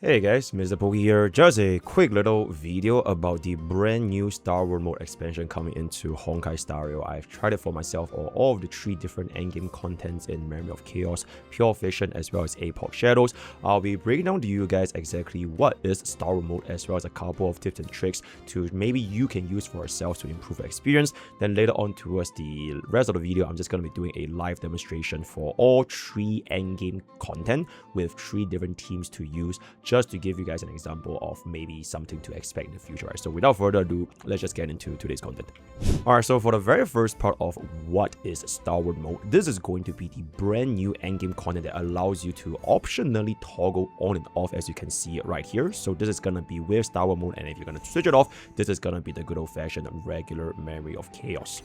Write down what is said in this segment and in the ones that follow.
Hey guys, MrPokke here. Just a quick little video about the brand new Starward Mode expansion coming into Honkai Star Rail. I've tried it for myself on all of the 3 different endgame contents in Memory of Chaos, Pure Fiction, as well as Apocalyptic Shadows. I'll be breaking down to you guys exactly what is Starward Mode, as well as a couple of tips and tricks to maybe you can use for yourself to improve your experience. Then later on towards the rest of the video, I'm just going to be doing a live demonstration for all 3 endgame content with 3 different teams to use, just to give you guys an example of maybe something to expect in the future, right? So without further ado, let's just get into today's content. Alright, so for the very first part of what is Starward Mode, this is going to be the brand new endgame content that allows you to optionally toggle on and off, as you can see right here. So this is gonna be with Starward Mode, and if you're gonna switch it off, this is gonna be the good old-fashioned regular Memory of Chaos.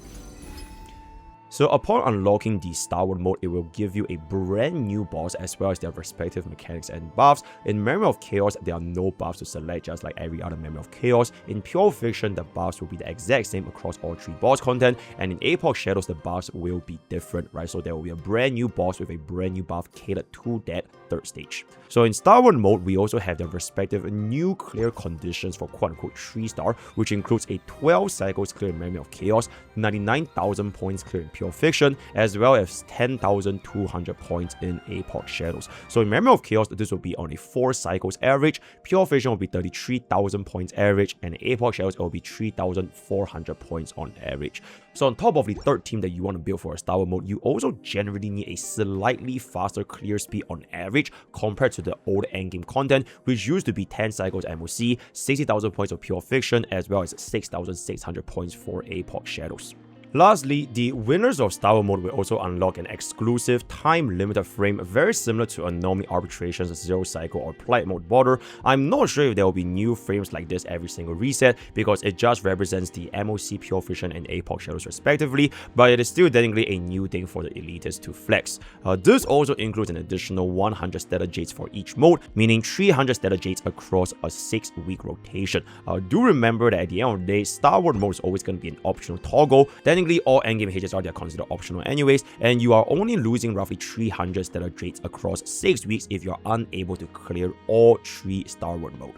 So upon unlocking the Starward Mode, it will give you a brand new boss as well as their respective mechanics and buffs. In Memory of Chaos, there are no buffs to select, just like every other Memory of Chaos. In Pure Fiction, the buffs will be the exact same across all 3 boss content, and in Apocalyptic Shadows, the buffs will be different, right? So there will be a brand new boss with a brand new buff catered to that 3rd stage. So in Starward Mode, we also have the respective new clear conditions for quote-unquote 3-star, which includes a 12 cycles clear in Memory of Chaos, 99,000 points clear in Pure Fiction, as well as 10,200 points in Apocalyptic Shadows. So in Memory of Chaos, this will be on a 4 cycles average, Pure Fiction will be 33,000 points average, and Apocalyptic Shadows will be 3,400 points on average. So on top of the 3rd team that you want to build for a Starward Mode, you also generally need a slightly faster clear speed on average compared to the old endgame content, which used to be 10 cycles MOC, 60,000 points of Pure Fiction, as well as 6,600 points for Apocalyptic Shadows. Lastly, the winners of Starward Mode will also unlock an exclusive time-limited frame very similar to Anomaly Arbitration's 0 cycle or Plight Mode border. I'm not sure if there will be new frames like this every single reset, because it just represents the MOC, Pure Fiction, and Apocalyptic Shadows respectively, but it is still technically a new thing for the elitists to flex. This also includes an additional 100 Stellar Jades for each mode, meaning 300 Stellar Jades across a 6-week rotation. Do remember that at the end of the day, Starward Mode is always going to be an optional toggle. Then all endgame HSR are considered optional anyways, and you are only losing roughly 300 Stellar Jades across 6 weeks if you are unable to clear all 3 Starward Mode.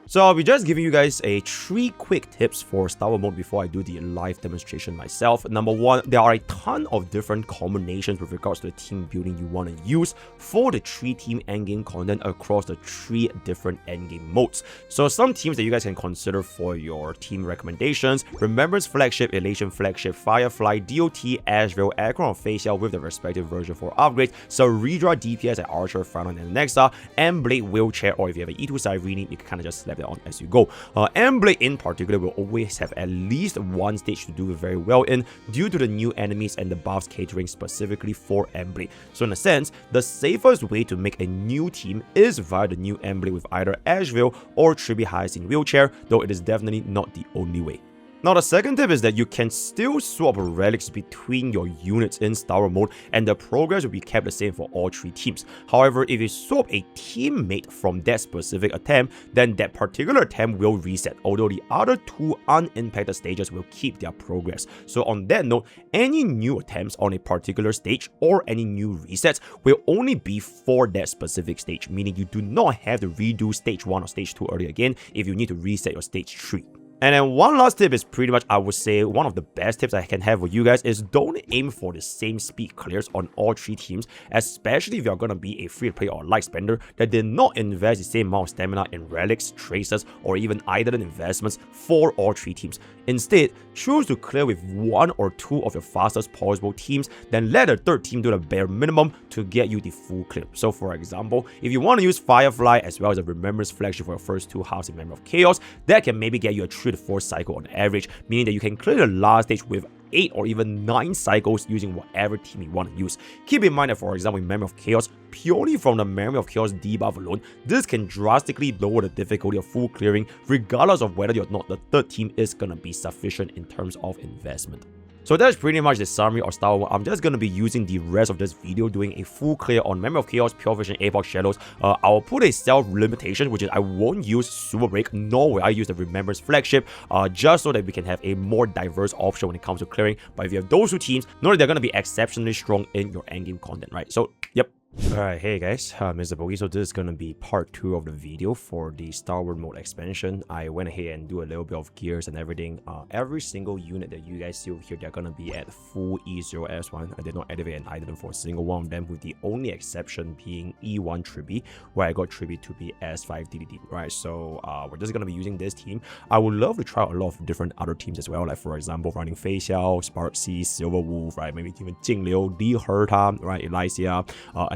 So I'll be just giving you guys 3 quick tips for Starward Mode before I do the live demonstration myself. Number 1, there are a ton of different combinations with regards to the team building you want to use for the 3-team endgame content across the 3 different endgame modes. So some teams that you guys can consider for your team recommendations: Remembrance Flagship, Elation Flagship, Firefly, DOT, Asheville, Acorn of Facial with the respective version 4 upgrades, Ceredra DPS at Archer, Frontline, and Nexa, M-Blade Wheelchair, or if you have an E2 Cyrene, you can kind of just slap on as you go. M-Blade in particular will always have at least one stage to do very well in, due to the new enemies and the buffs catering specifically for M-Blade. So in a sense, the safest way to make a new team is via the new M-Blade with either Asheville or Tribi Hyacinth Wheelchair, though it is definitely not the only way. Now, the second tip is that you can still swap relics between your units in Starward Mode, and the progress will be kept the same for all 3 teams. However, if you swap a teammate from that specific attempt, then that particular attempt will reset, although the other 2 unimpacted stages will keep their progress. So on that note, any new attempts on a particular stage or any new resets will only be for that specific stage, meaning you do not have to redo stage 1 or stage 2 earlier again if you need to reset your stage 3. And then one last tip is pretty much, I would say, one of the best tips I can have for you guys is don't aim for the same speed clears on all 3 teams, especially if you're going to be a free-to-play or light spender that did not invest the same amount of stamina in relics, traces, or even idle investments for all 3 teams. Instead, choose to clear with 1 or 2 of your fastest possible teams, then let the 3rd team do the bare minimum to get you the full clear. So for example, if you want to use Firefly as well as a Remembrance Flagship for your first 2 halves in Memory of Chaos, that can maybe get you a 3 to 4 cycle on average, meaning that you can clear the last stage with 8 or even 9 cycles using whatever team you want to use. Keep in mind that, for example, in Memory of Chaos, purely from the Memory of Chaos debuff alone, this can drastically lower the difficulty of full clearing, regardless of whether or not the 3rd team is going to be sufficient in terms of investment. So that's pretty much the summary of Starward Mode. I'm just going to be using the rest of this video doing a full clear on Memory of Chaos, Pure Vision, Apocalyptic Shadows. I'll put a self-limitation, which is I won't use Super Break, nor will I use the Remembrance Flagship, just so that we can have a more diverse option when it comes to clearing. But if you have those 2 teams, know that they're going to be exceptionally strong in your endgame content, right? So, yep. Alright, hey guys, MrPokke. So this is gonna be part 2 of the video for the Starward Mode expansion. I went ahead and do a little bit of gears and everything. Every single unit that you guys see over here, they're gonna be at full E0S1. I did not activate an item for a single one of them, with the only exception being E1 Tribi, where I got Tribi to be S5 DDD, right? So we're just gonna be using this team. I would love to try out a lot of different other teams as well, like for example, running Fei Xiao, Sparksea, Silver Wolf, right? Maybe even Jingliu, Li Herta, right? Elysia,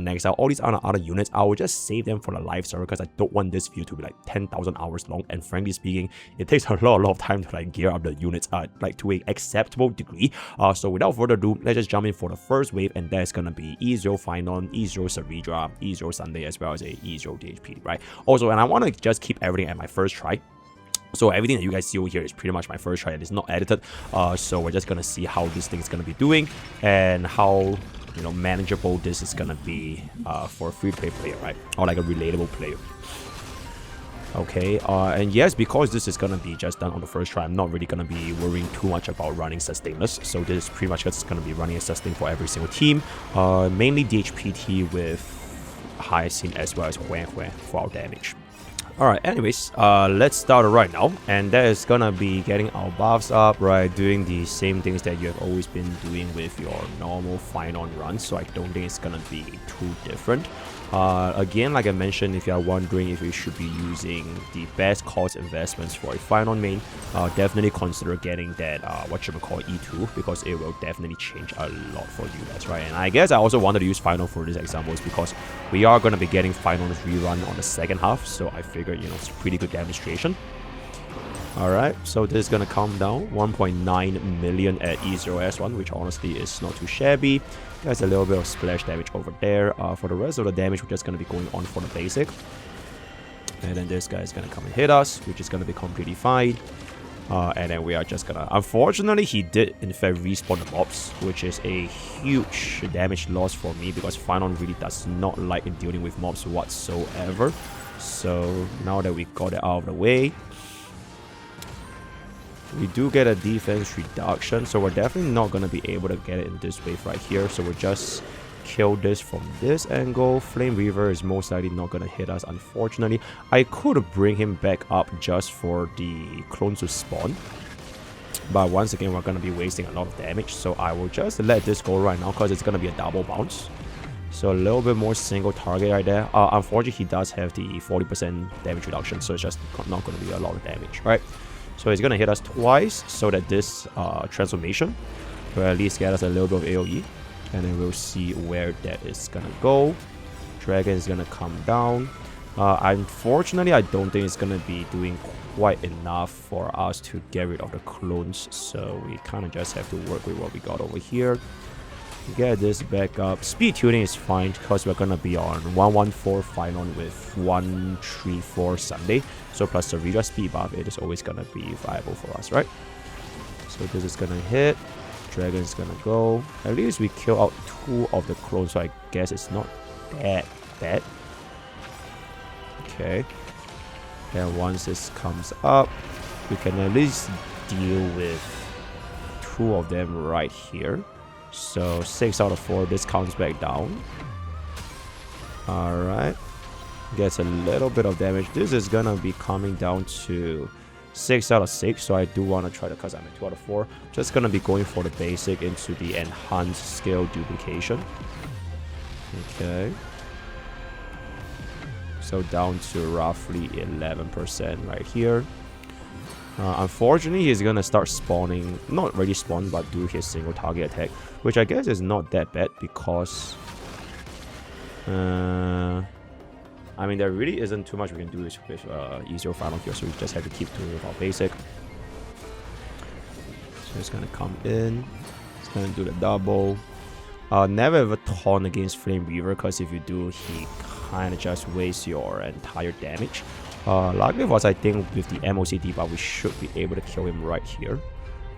Exile, all these other units. I will just save them for the live server because I don't want this video to be like 10,000 hours long, and frankly speaking, it takes a lot of time to like gear up the units like to an acceptable degree. So without further ado, let's just jump in for the first wave, and that's gonna be E0 Finon, E0 Saridra, E0 Sunday, as well as a E0 DHP, right? Also, and I want to just keep everything at my first try. So everything that you guys see over here is pretty much my first try. It is not edited. So we're just gonna see how this thing is gonna be doing and how manageable this is gonna be for a free-to-play player, right? Or like a relatable player. Okay, and yes, because this is gonna be just done on the first try, I'm not really gonna be worrying too much about running sustainless. So this is pretty much just gonna be running a sustain for every single team. Mainly DHPT with Hyacinth as well as Huan for our damage. Alright, anyways, let's start right now, and that is gonna be getting our buffs up, right, doing the same things that you have always been doing with your normal Finon runs, so I don't think it's gonna be too different. Again, like I mentioned, if you are wondering if you should be using the best cost investments for a Finon main, definitely consider getting that, E2, because it will definitely change a lot for you guys, right? And I guess I also wanted to use Finon for this example is because we are going to be getting Finon's rerun on the second half, so I figured, it's a pretty good demonstration. Alright, so this is going to come down 1.9 million at E0S1, which honestly is not too shabby. There's a little bit of splash damage over there. For the rest of the damage, we're just going to be going on for the basic. And then this guy is going to come and hit us, which is going to be completely fine. And then we are just going to... Unfortunately, he did in fact respawn the mobs, which is a huge damage loss for me because Finon really does not like dealing with mobs whatsoever. So now that we got it out of the way, we do get a defense reduction, so we're definitely not going to be able to get it in this wave right here. So we'll just kill this from this angle. Flame Reaver is most likely not going to hit us, unfortunately. I could bring him back up just for the clones to spawn, but once again, we're going to be wasting a lot of damage. So I will just let this go right now because it's going to be a double bounce. So a little bit more single target right there. Unfortunately, he does have the 40% damage reduction, so it's just not going to be a lot of damage, right? So he's going to hit us twice so that this transformation will at least get us a little bit of AoE. And then we'll see where that is going to go. Dragon is going to come down. Unfortunately, I don't think it's going to be doing quite enough for us to get rid of the clones. So we kind of just have to work with what we got over here. Get this back up. Speed tuning is fine because we're going to be on 114 Finon with 134 Sunday. So plus the Saridra speed buff, it is always going to be viable for us, right? So this is going to hit. Dragon is going to go. At least we kill out 2 of the clones, so I guess it's not that bad. Okay. And once this comes up, we can at least deal with 2 of them right here. So 6 out of 4, this counts back down. Alright. Gets a little bit of damage. This is gonna be coming down to 6 out of 6. So I do want to try to, because I'm at 2 out of 4. Just gonna be going for the basic into the enhanced scale duplication. Okay. So down to roughly 11% right here. Unfortunately, he's gonna start spawning, not really spawn, but do his single target attack, which I guess is not that bad because I mean, there really isn't too much we can do with E0 Finon here, so we just have to keep doing with our basic. So it's gonna come in, it's gonna do the double. Never ever taunt against Flame Reaver, because if you do, he kind of just wastes your entire damage. Luckily for us, I think with the MOC debuff, we should be able to kill him right here.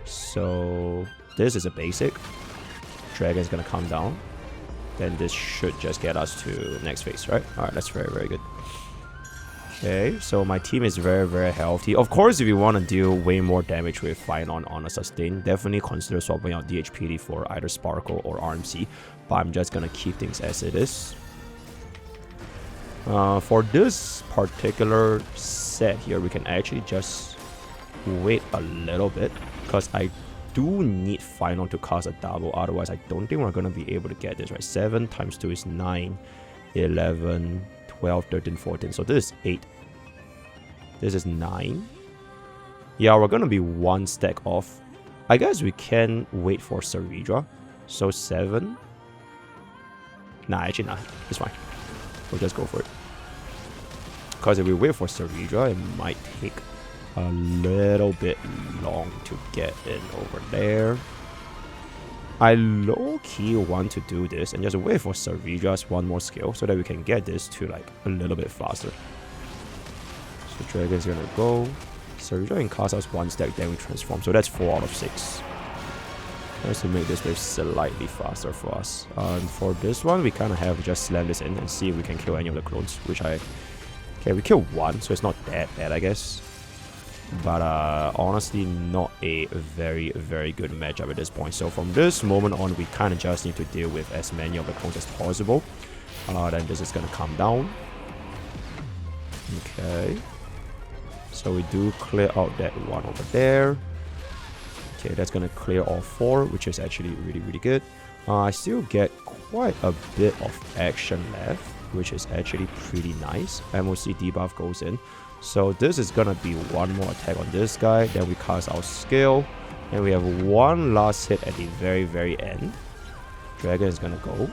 So this is a basic. Dragon's gonna come down. Then this should just get us to next phase, right? Alright, that's very, very good. Okay, so my team is very, very healthy. Of course, if you want to deal way more damage with Finon on a sustain, definitely consider swapping out DHPD for either Sparkle or RMC. But I'm just gonna keep things as it is. For this particular set here, we can actually just wait a little bit because I do need final to cast a double. Otherwise, I don't think we're going to be able to get this, right? 7 times 2 is 9, 11, 12, 13, 14. So this is 8. This is 9. Yeah, we're going to be 1 stack off. I guess we can wait for Saridra. So 7. Nah, actually, nah. It's fine. We'll just go for it. Because if we wait for Saridra, it might take a little bit long to get in over there. I low-key want to do this and just wait for Saridra's 1 more skill so that we can get this to like a little bit faster. So Dragon's gonna go. Sarija can cast us 1 stack, then we transform. So that's 4 out of 6. Just to make this wave slightly faster for us. And for this one, we kind of have to just slam this in and see if we can kill any of the clones, which okay, we killed 1, so it's not that bad, I guess. But honestly, not a very, very good matchup at this point. So from this moment on, we kind of just need to deal with as many of the clones as possible. Then this is going to come down. Okay. So we do clear out that 1 over there. Okay, that's going to clear all 4, which is actually really, really good. I still get quite a bit of action left, which is actually pretty nice. MOC debuff goes in. So this is gonna be 1 more attack on this guy. Then we cast our skill. And we have 1 last hit at the very, very end. Dragon is gonna go.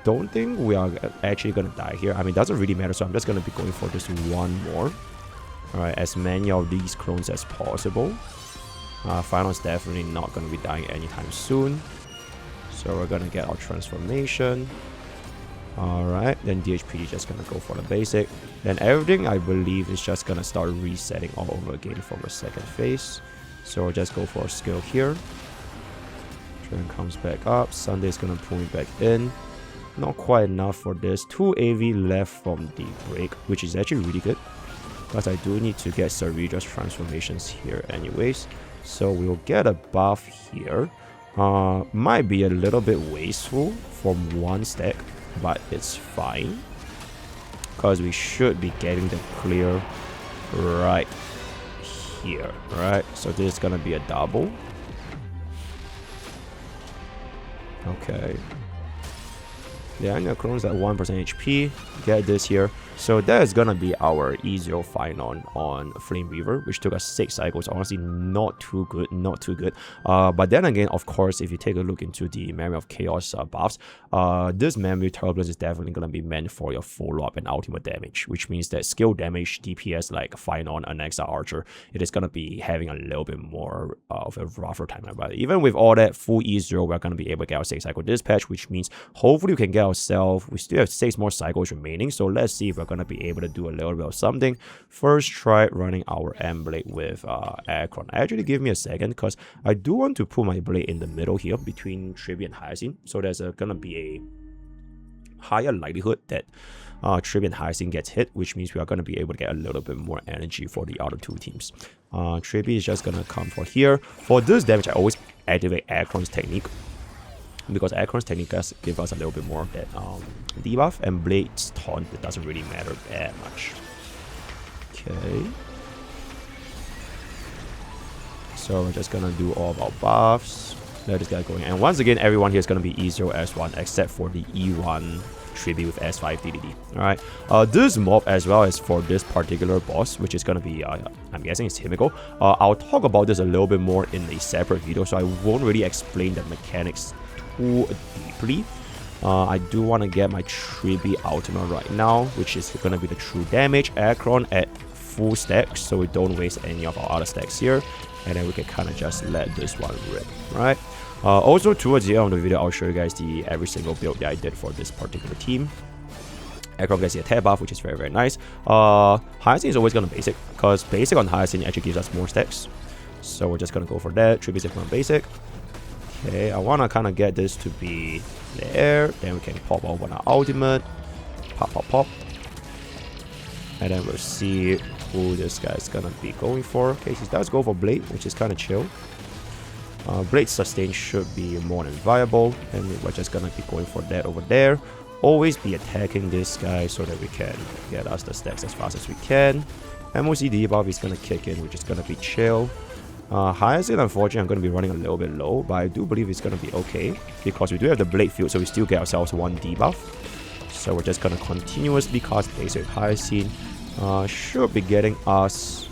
Don't think we are actually gonna die here. I mean, it doesn't really matter. So I'm just gonna be going for this 1 more. Alright, as many of these clones as possible. Final is definitely not gonna be dying anytime soon. So we're gonna get our transformation. Alright, then DHPD just gonna go for the basic. Then everything, I believe, is just gonna start resetting all over again from the second phase. So we'll just go for a skill here. Dragon comes back up. Sunday's gonna pull me back in. Not quite enough for this. 2 AV left from the break, which is actually really good. Because I do need to get Saridra's transformations here anyways. So we'll get a buff here. Might be a little bit wasteful from 1 stack, but it's fine because we should be getting the clear right here, right? So this is gonna be a double. Okay. Yeah, and the clones at 1% HP. Get this here. So that is gonna be our E0 final on Flame Reaver, which took us 6 cycles. Honestly, not too good, not too good. But then again, of course, if you take a look into the Memory of Chaos buffs, this Memory Turbulence is definitely gonna be meant for your follow-up and ultimate damage, which means that skill damage, DPS like Final and Nexa Archer, it is gonna be having a little bit more of a rougher time. But even with all that full E0, we're gonna be able to get our 6 cycle dispatch, which means hopefully we can get ourselves. We still have 6 more cycles remaining, so let's see if we're gonna be able to do a little bit of something. First, try running our M blade with Akron. Actually, give me a second because I do want to put my blade in the middle here between Tribute and Hyacinth, so there's gonna be a higher likelihood that Tribute and Hyacinth gets hit, which means we are gonna be able to get a little bit more energy for the other 2 teams. Tribute is just gonna come for here. For this damage, I always activate Akron's technique, because Akron's technique does give us a little bit more of that debuff, and Blade's taunt, it doesn't really matter that much. Okay. So we're just gonna do all of our buffs. Let this guy going. And once again, everyone here is gonna be E0 S1 except for the E1 Tribute with S5 DDD. Alright. This mob as well as for this particular boss, which is gonna be I'm guessing it's Himiko. I'll talk about this a little bit more in a separate video, so I won't really explain the mechanics too deeply. I do want to get my Tribute Ultima right now, which is going to be the true damage. Akron at full stacks, so we don't waste any of our other stacks here. And then we can kind of just let this one rip, right? Also, towards the end of the video, I'll show you guys every single build that I did for this particular team. Akron gets the attack buff, which is very, very nice. Hyacinth is always going to basic, because basic on Hyacinth actually gives us more stacks. So we're just going to go for that. Tribute is going to basic. Okay, I want to kind of get this to be there. Then we can pop over our ultimate. Pop, pop, pop. And then we'll see who this guy's going to be going for. Okay, he does go for Blade, which is kind of chill. Blade sustain should be more than viable. And we're just going to be going for that over there. always be attacking this guy so that we can get us the stacks as fast as we can. MOC debuff is gonna kick in, which is gonna be chill. Hyacinth, unfortunately, I'm gonna be running a little bit low, but I do believe it's gonna be okay because we do have the blade field, so we still get ourselves 1 debuff. So we're just gonna continuously cast basic Hyacinth. Should be getting us.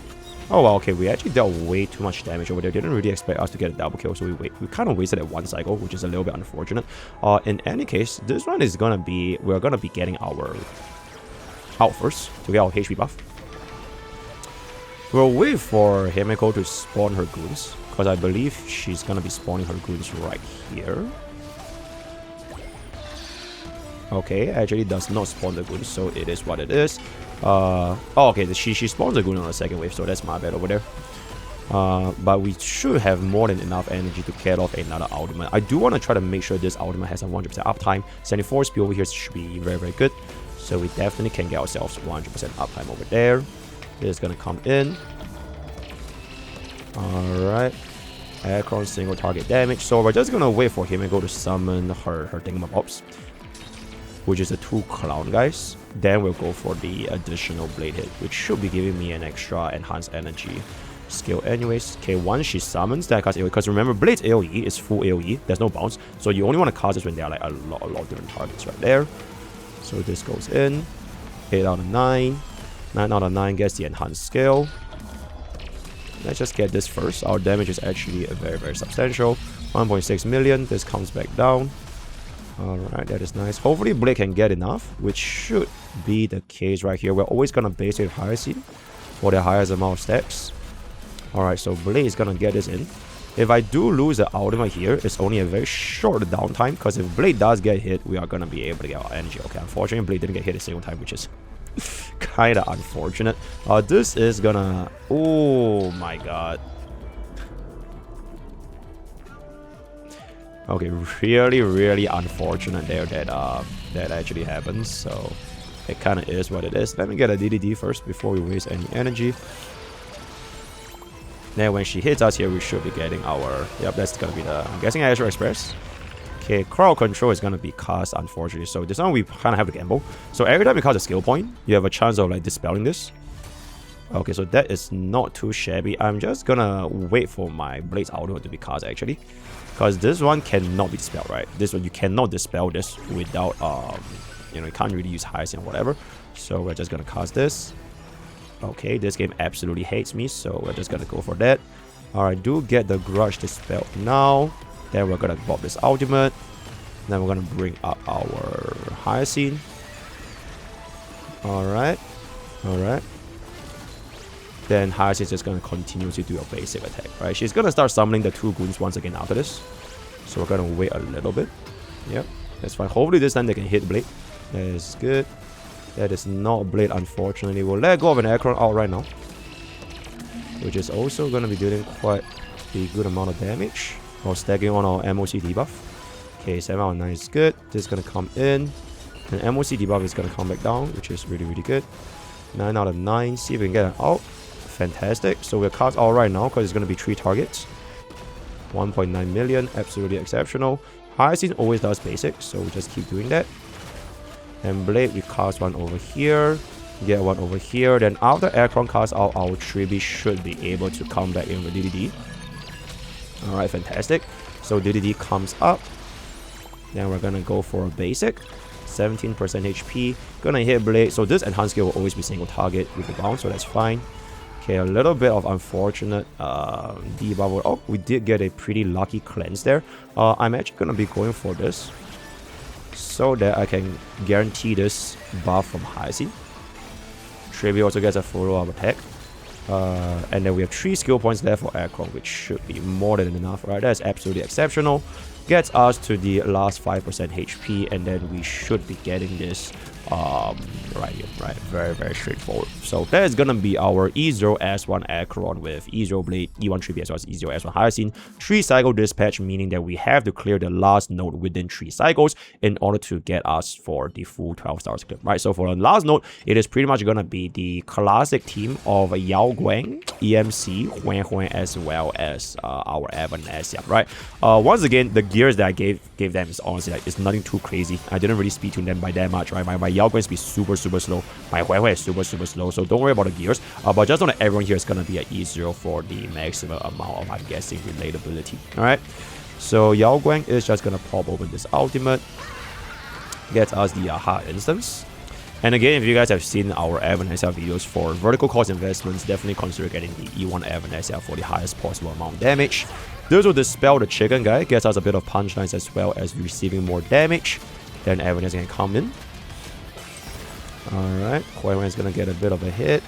Oh well, okay, we actually dealt way too much damage over there. Didn't really expect us to get a double kill, so we kind of wasted at 1 cycle, which is a little bit unfortunate. In any case, this one is gonna be, we're gonna be getting our out first to get our HP buff. We'll wait for Himeko to spawn her goons, because I believe she's gonna be spawning her goons right here. Okay, actually does not spawn the goons, so it is what it is. Oh, okay, she spawns the goon on the second wave, so that's my bad over there. But we should have more than enough energy to get off another ultimate. I do want to try to make sure this ultimate has a 100% uptime. 74 speed over here should be very, very good. So we definitely can get ourselves 100% uptime over there. This is going to come in. Alright. Aircron single target damage. So we're just going to wait for him and go to summon her thingamabobs, which is a 2 clown, guys. Then we'll go for the additional blade hit, which should be giving me an extra enhanced energy skill anyways. Okay, once she summons that cast AoE, because remember, Blade's AoE is full AoE, there's no bounce, so you only want to cast this when there are like a lot of different targets right there. So this goes in, 8 out of 9, 9 out of 9 gets the enhanced skill. Let's just get this first. Our damage is actually very, very substantial, 1.6 million. This comes back down. Alright, that is nice. Hopefully Blade can get enough, which should be the case right here. We're always gonna base it higher seed for the highest amount of stacks. Alright, so Blade is gonna get this in. If I do lose the ultimate here, it's only a very short downtime, because if Blade does get hit, we are gonna be able to get our energy. Okay, unfortunately Blade didn't get hit a single time, which is kinda unfortunate. This is gonna... Oh my god. Okay, really unfortunate there that actually happens. So it kind of is what it is. Let me get a DDD first before we waste any energy. Then when she hits us here, we should be getting our... Yep, that's gonna be the... I'm guessing Astro Express. Okay, crowd control is gonna be cast, unfortunately. So this one we kind of have to gamble. So every time you cast a skill point, you have a chance of like dispelling this. Okay, so that is not too shabby. I'm just gonna wait for my Blade's ultimate to be cast actually, because this one cannot be dispelled, right? This one you cannot dispel this without you know, you can't really use Hyacinth or whatever. So we're just gonna cast this. Okay, this game absolutely hates me, so we're just gonna go for that. Alright, do get the grudge dispelled now. Then we're gonna pop this ultimate. Then we're gonna bring up our Hyacinth. Alright. Then Hyacinth is going to continue to do a basic attack, right? She's going to start summoning the 2 goons once again after this. So we're going to wait a little bit. Yep, that's fine. Hopefully this time they can hit Blade. That is good. That is not Blade, unfortunately. We'll let go of an Aircron out right now, which is also going to be dealing quite a good amount of damage while stacking on our MOC debuff. Okay, 7 out of 9 is good. This is going to come in. And MOC debuff is going to come back down, which is really good. 9 out of 9. See if we can get an out. Fantastic. So we'll cast out right now because it's going to be 3 targets. 1.9 million. Absolutely exceptional. Hyacinth always does basic, so we just keep doing that. And Blade, we cast one over here. Get one over here. Then after Aircron cast out, our Tribi should be able to come back in with DDD. Alright, fantastic. So DDD comes up. Then we're going to go for a basic. 17% HP. Gonna hit Blade. So this enhanced skill will always be single target with the bounce, so that's fine. Okay, a little bit of unfortunate debuff. Oh, we did get a pretty lucky cleanse there. I'm actually gonna be going for this so that I can guarantee this buff from Hyacinth. Tribi also gets a follow-up attack. And then we have 3 skill points left for Aircron, which should be more than enough, right? That's absolutely exceptional. Gets us to the last 5% HP, and then we should be getting this right here, right? Very straightforward. So that is gonna be our E0S1 Aircron with E0 Blade, E1 Tribi as well as E0S1 Hyacinth. 3 cycle dispatch, meaning that we have to clear the last node within 3 cycles in order to get us for the full 12 stars clip, right? So for the last node, it is pretty much gonna be the classic team of Yao Guang, EMC, Huan, as well as our Evan Asia, right? Once again, the gears that I gave them is honestly like it's nothing too crazy. I didn't really speed tune them by that much, right? My Yao Guang speed super slow. My Hui Hui is super slow. So don't worry about the gears. But just know that everyone here is gonna be an E0 for the maximum amount of, I'm guessing, relatability. All right. So Yao Guang is just gonna pop open this ultimate, gets us the Aha instance. And again, if you guys have seen our Evanescence videos for vertical cost investments, definitely consider getting the E1 Evanescence for the highest possible amount of damage. This will dispel the chicken guy, gets us a bit of punch lines as well as receiving more damage. Then Evanescence can come in. Alright, Hui Hui is gonna get a bit of a hit.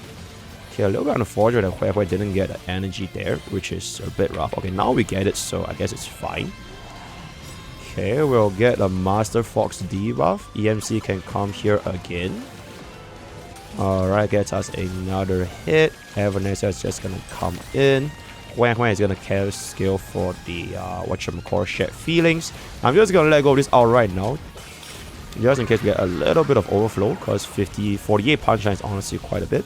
Okay, a little bit unfortunate that Hui Hui didn't get the energy there, which is a bit rough. Okay, now we get it, so I guess it's fine. Okay, we'll get a Master Fox debuff. EMC can come here again. Alright, gets us another hit. Evanescence is just gonna come in. Hui Hui is gonna cast skill for the whatchamacallit, Shared Feelings. I'm just gonna let go of this out right now, just in case we get a little bit of overflow, because 48 punch line is honestly quite a bit.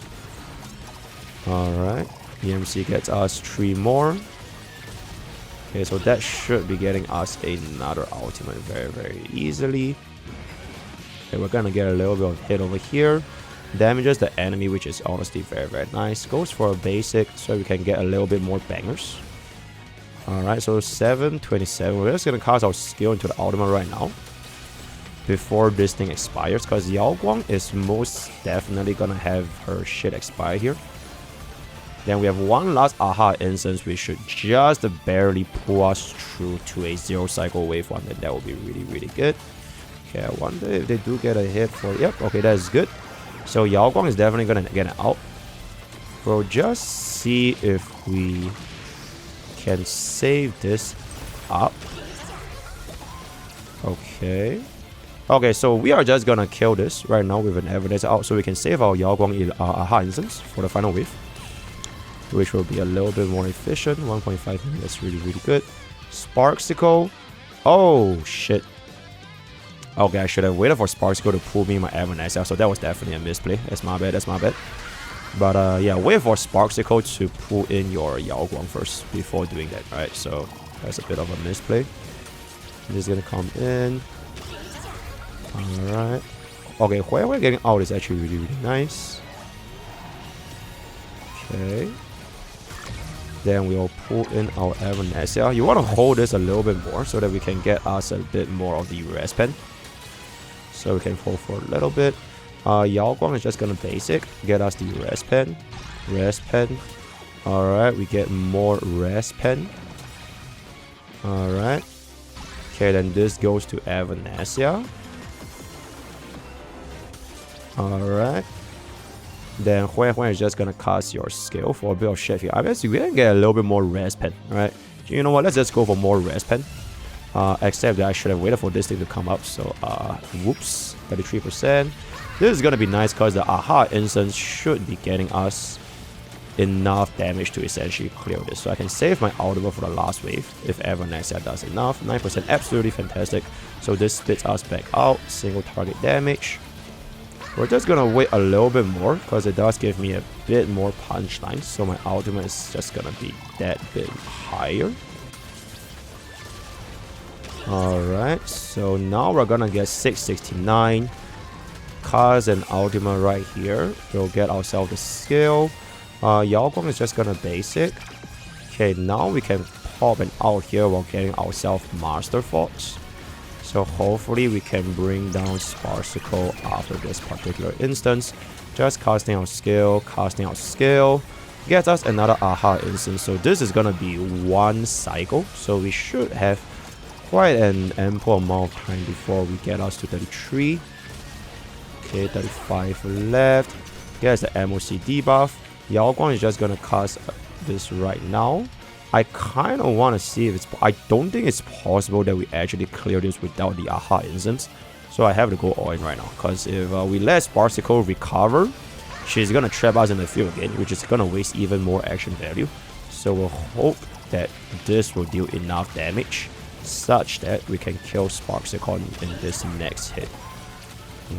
Alright, EMC gets us 3 more. Okay, so that should be getting us another ultimate very easily. Okay, we're gonna get a little bit of hit over here. Damages the enemy, which is honestly very nice. Goes for a basic, so we can get a little bit more bangers. Alright, so 727. We're just gonna cast our skill into the ultimate right now, before this thing expires, because Yao Guang is most definitely gonna have her shit expire here. Then we have one last Aha instance, which should just barely pull us through to a 0 cycle wave one, and that will be really good. Okay, I wonder if they do get a hit for... Yep, okay, that is good. So Yao Guang is definitely gonna get it out. We'll just see if we can save this up. Okay. Okay, so we are just gonna kill this right now with an evidence out, so we can save our Yao Guang Aha instance for the final wave, which will be a little bit more efficient. 1.5 minutes, that's really good. Sparksicle. Oh shit. Okay, I should have waited for Sparksicle to pull me my Evanescence, so that was definitely a misplay. That's my bad. But yeah, wait for Sparksicle to pull in your Yao Guang first before doing that, right? So that's a bit of a misplay. This is gonna come in. Alright. Okay, where we're getting out is actually really nice. Okay. Then we'll pull in our Evanescence. You want to hold this a little bit more so that we can get us a bit more of the rest pen. So we can hold for a little bit. Yao Guang is just gonna basic, get us the rest pen. Alright, we get more rest pen. Alright. Okay, then this goes to Evanescence. Alright. Then Hui Hui is just gonna cast your skill for a bit of shift here. I guess we can get a little bit more rest pen, right? You know what? Let's just go for more rest pen. Except that I should have waited for this thing to come up. So, whoops, 33%. This is gonna be nice because the Aha instance should be getting us enough damage to essentially clear this. So I can save my ultimate for the last wave if Evanescence does enough. 9%, absolutely fantastic. So this spits us back out. Single target damage. We're just gonna wait a little bit more because it does give me a bit more punch line. So my ultimate is just gonna be that bit higher. Alright, so now we're gonna get 669. Cast an ultimate right here. We'll get ourselves a skill. Yao Guang is just gonna basic. Okay, now we can pop an out here while getting ourselves Master Fox. So hopefully we can bring down Sparksicle after this particular instance. Just casting our skill, gets us another Aha instance. So this is gonna be one cycle. So we should have quite an ample amount of time before we get us to 33. Okay, 35 left. Gets the MOC debuff. Yao Guang is just gonna cast this right now. I kind of want to see if it's... I don't think it's possible that we actually clear this without the Aha instance. So I have to go all in right now. Because if we let Sparksicle recover, she's going to trap us in the field again, which is going to waste even more action value. So we'll hope that this will deal enough damage such that we can kill Sparksicle in this next hit.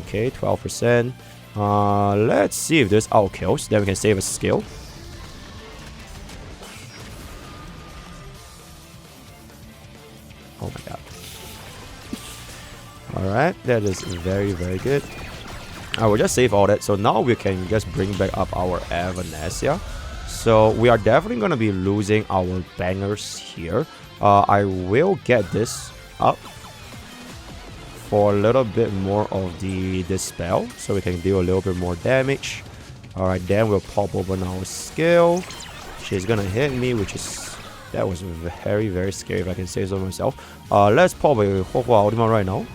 Okay, 12%. Let's see if this out kills. Then we can save a skill. Oh my god. That is very, very good. I will just save all that. So now we can just bring back up our Evanesia. So we are definitely going to be losing our bangers here. I will get this up for a little bit more of the dispel, so we can deal a little bit more damage. Alright, then we'll pop open our skill. She's gonna hit me, which is... that was very, very scary if I can say so myself. Let's pop a Hokwa Ultima right now.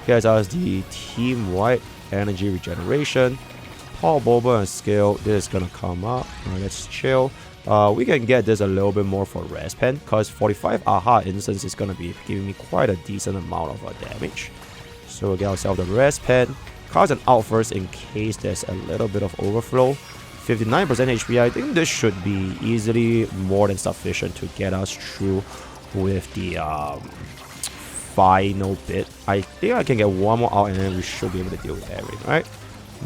Gets us the team-wide energy regeneration. Pop over and skill. This is gonna come up. Alright, let's chill. We can get this a little bit more for rest pen, because 45 Aha instance is gonna be giving me quite a decent amount of damage. So we'll get ourselves the rest pen. Cast an out first in case there's a little bit of overflow. 59% HP. I think this should be easily more than sufficient to get us through with the final bit. I think I can get one more out and then we should be able to deal with everything, right?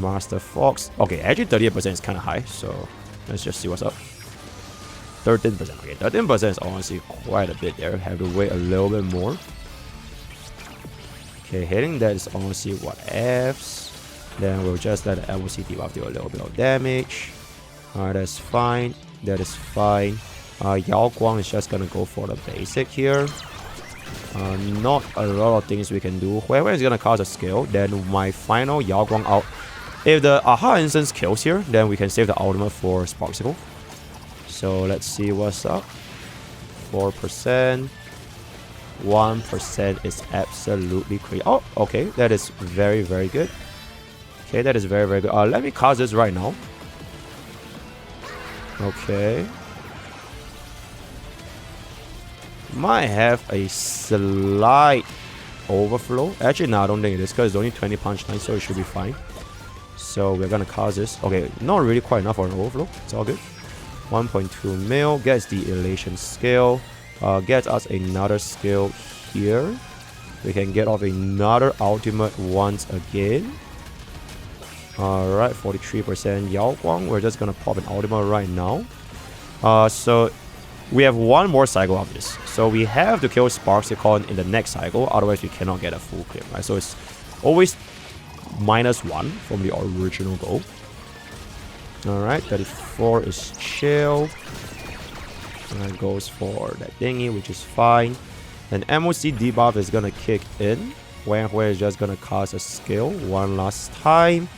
Master Fox. Okay, actually 38% is kind of high, so let's just see what's up. 13%. Okay, 13% is honestly quite a bit there. Have to wait a little bit more. Okay, hitting that is honestly what F's. Then we'll just let the MOC debuff do a little bit of damage. Alright, that's fine. That is fine. Yao Guang is just gonna go for the basic here. Not a lot of things we can do. Whoever is gonna cast a skill, then my final Yao Guang out. If the Aha instance kills here, then we can save the ultimate for Sparksicle. So let's see what's up. 4%. 1% is absolutely crazy. Oh, okay. That is very, very good. Okay, that is very, very good. Let me cast this right now. Okay. Might have a slight overflow. Actually, no, I don't think it is, because it's only 20 punch line, so it should be fine. So we're gonna cast this. Okay, not really quite enough for an overflow. It's all good. 1.2 mil. Gets the elation skill. Gets us another skill here. We can get off another ultimate once again. Alright, 43% Yao Guang. We're just gonna pop an ultimate right now. So we have one more cycle of this. So we have to kill Sparksicle in the next cycle, otherwise we cannot get a full clear, right? So it's always -1 from the original goal. Alright, 34 is chill. And that goes for that thingy, which is fine. And MOC debuff is gonna kick in. Wang Hui is just gonna cast a skill one last time.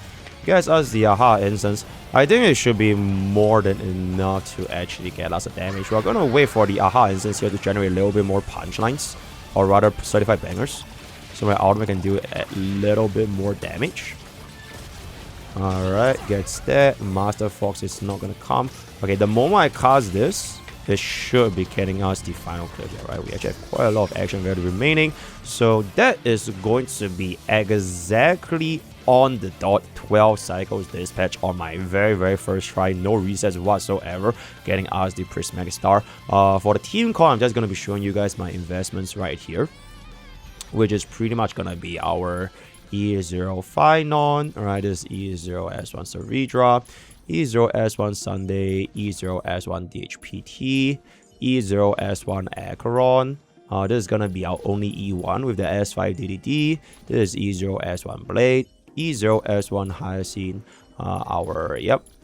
Gets us the Aha instance. I think it should be more than enough to actually get us a damage. We're gonna wait for the Aha instance here to generate a little bit more punch lines, or rather certified bangers, so my ultimate can do a little bit more damage. Alright, gets that. Master Fox is not gonna come. Okay, the moment I cast this, it should be getting us the final clip here, right? We actually have quite a lot of action value remaining. So that is going to be exactly on the dot 12 cycles dispatch on my very, very first try. No resets whatsoever. Getting us the Prismatic Star. For the team call, I'm just going to be showing you guys my investments right here, which is pretty much going to be our E0 Finon. Alright, this is E0 S1 Saridra, E0 S1 Sunday, E0 S1 DHPT, E0 S1 Acheron. This is gonna be our only E1 with the S5 DDD. This is E0 S1 Blade, E0 S1 Hyacinth.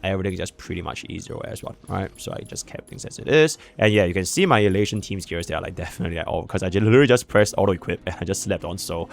Everything is just pretty much E0 S1, right? So I just kept things as it is. And yeah, you can see my elation team's gears, they are like definitely at all, because I literally just pressed auto equip and I just slept on, so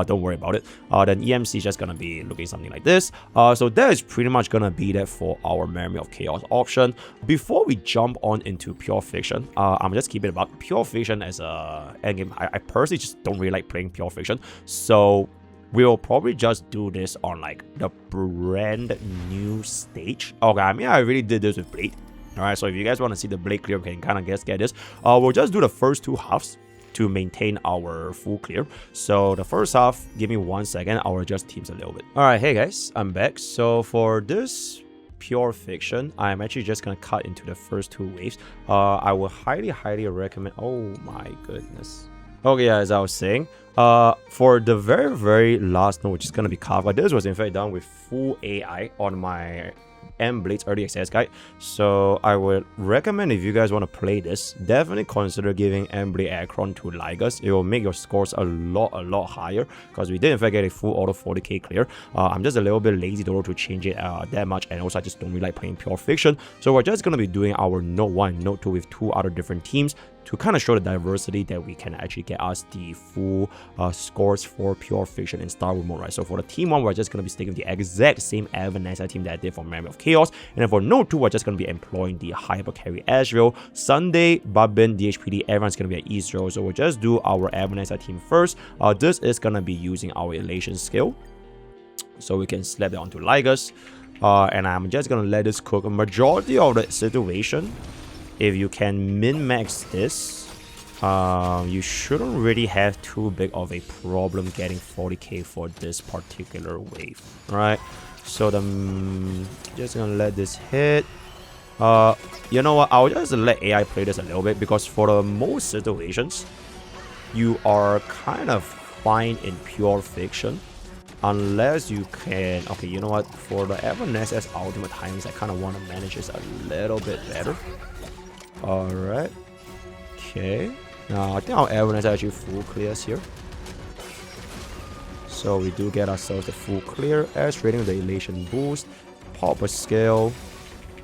don't worry about it. Then EMC is just gonna be looking something like this. So that is pretty much gonna be that for our Memory of Chaos option. Before we jump on into Pure Fiction, I'm just keeping it about Pure Fiction as a endgame. I personally just don't really like playing Pure Fiction, so we'll probably just do this on like the brand new stage. Okay, I mean, I already did this with Blade. Alright, so if you guys want to see the Blade clear, you can kind of get this. We'll just do the first two halves to maintain our full clear. So the first half, give me 1 second, I'll adjust teams a little bit. Alright, hey guys, I'm back. So for this Pure Fiction, I'm actually just gonna cut into the first two waves. I would highly recommend. Oh my goodness. Okay, yeah, as I was saying, for the very last node, which is going to be Kava, this was in fact done with full AI on my and Blades early access guide. So I would recommend, if you guys want to play this, definitely consider giving Blade Akron to Ligas. It will make your scores a lot higher, because we did in fact get a full auto 40k clear. I'm just a little bit lazy to change it that much, and also I just don't really like playing Pure Fiction. So we're just going to be doing our Note 1 and Note 2 with 2 other different teams to kind of show the diversity that we can actually get us the full scores for Pure Fiction in Starward Mode, right? So for the team 1, we're just going to be sticking with the exact same Evanescence team that I did for Memory of Chaos. And then for Note 2, we're just going to be employing the Hyper Carry Ezreal. Sunday, Babin, DHPD, everyone's going to be at E0. So we'll just do our Evanescence team first. This is going to be using our Elation skill. So we can slap that onto Ligas. And I'm just going to let this cook a majority of the situation. If you can min-max this, you shouldn't really have too big of a problem getting 40k for this particular wave, right? So just gonna let this hit. You know what? I'll just let AI play this a little bit, because for the most situations, you are kind of fine in Pure Fiction. Unless you can... Okay, you know what? For the Evanescence ultimate timings, I kind of want to manage this a little bit better. Alright. Okay. Now, I think our Evanescence actually full clears here. So we do get ourselves the full clear. As rating the Elation boost. Pop a skill.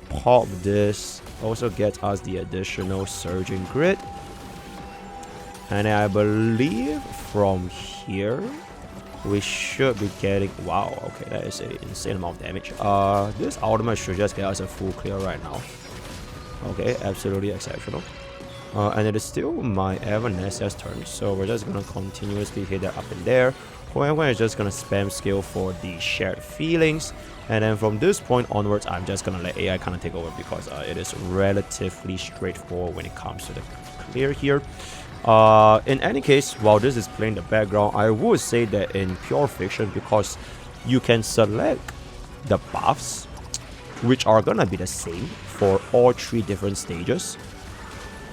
Pop this. Also gets us the additional Surging Grid. And I believe from here, we should be getting... Wow, okay, that is an insane amount of damage. This ultimate should just get us a full clear right now. Okay, absolutely exceptional. And it is still my Evanescence turn, so we're just going to continuously hit that up and there. When is just going to spam skill for the Shared Feelings. And then from this point onwards, I'm just going to let AI kind of take over, because it is relatively straightforward when it comes to the clear here. In any case, while this is playing the background, I would say that in Pure Fiction, because you can select the buffs, which are gonna be the same for all 3 different stages.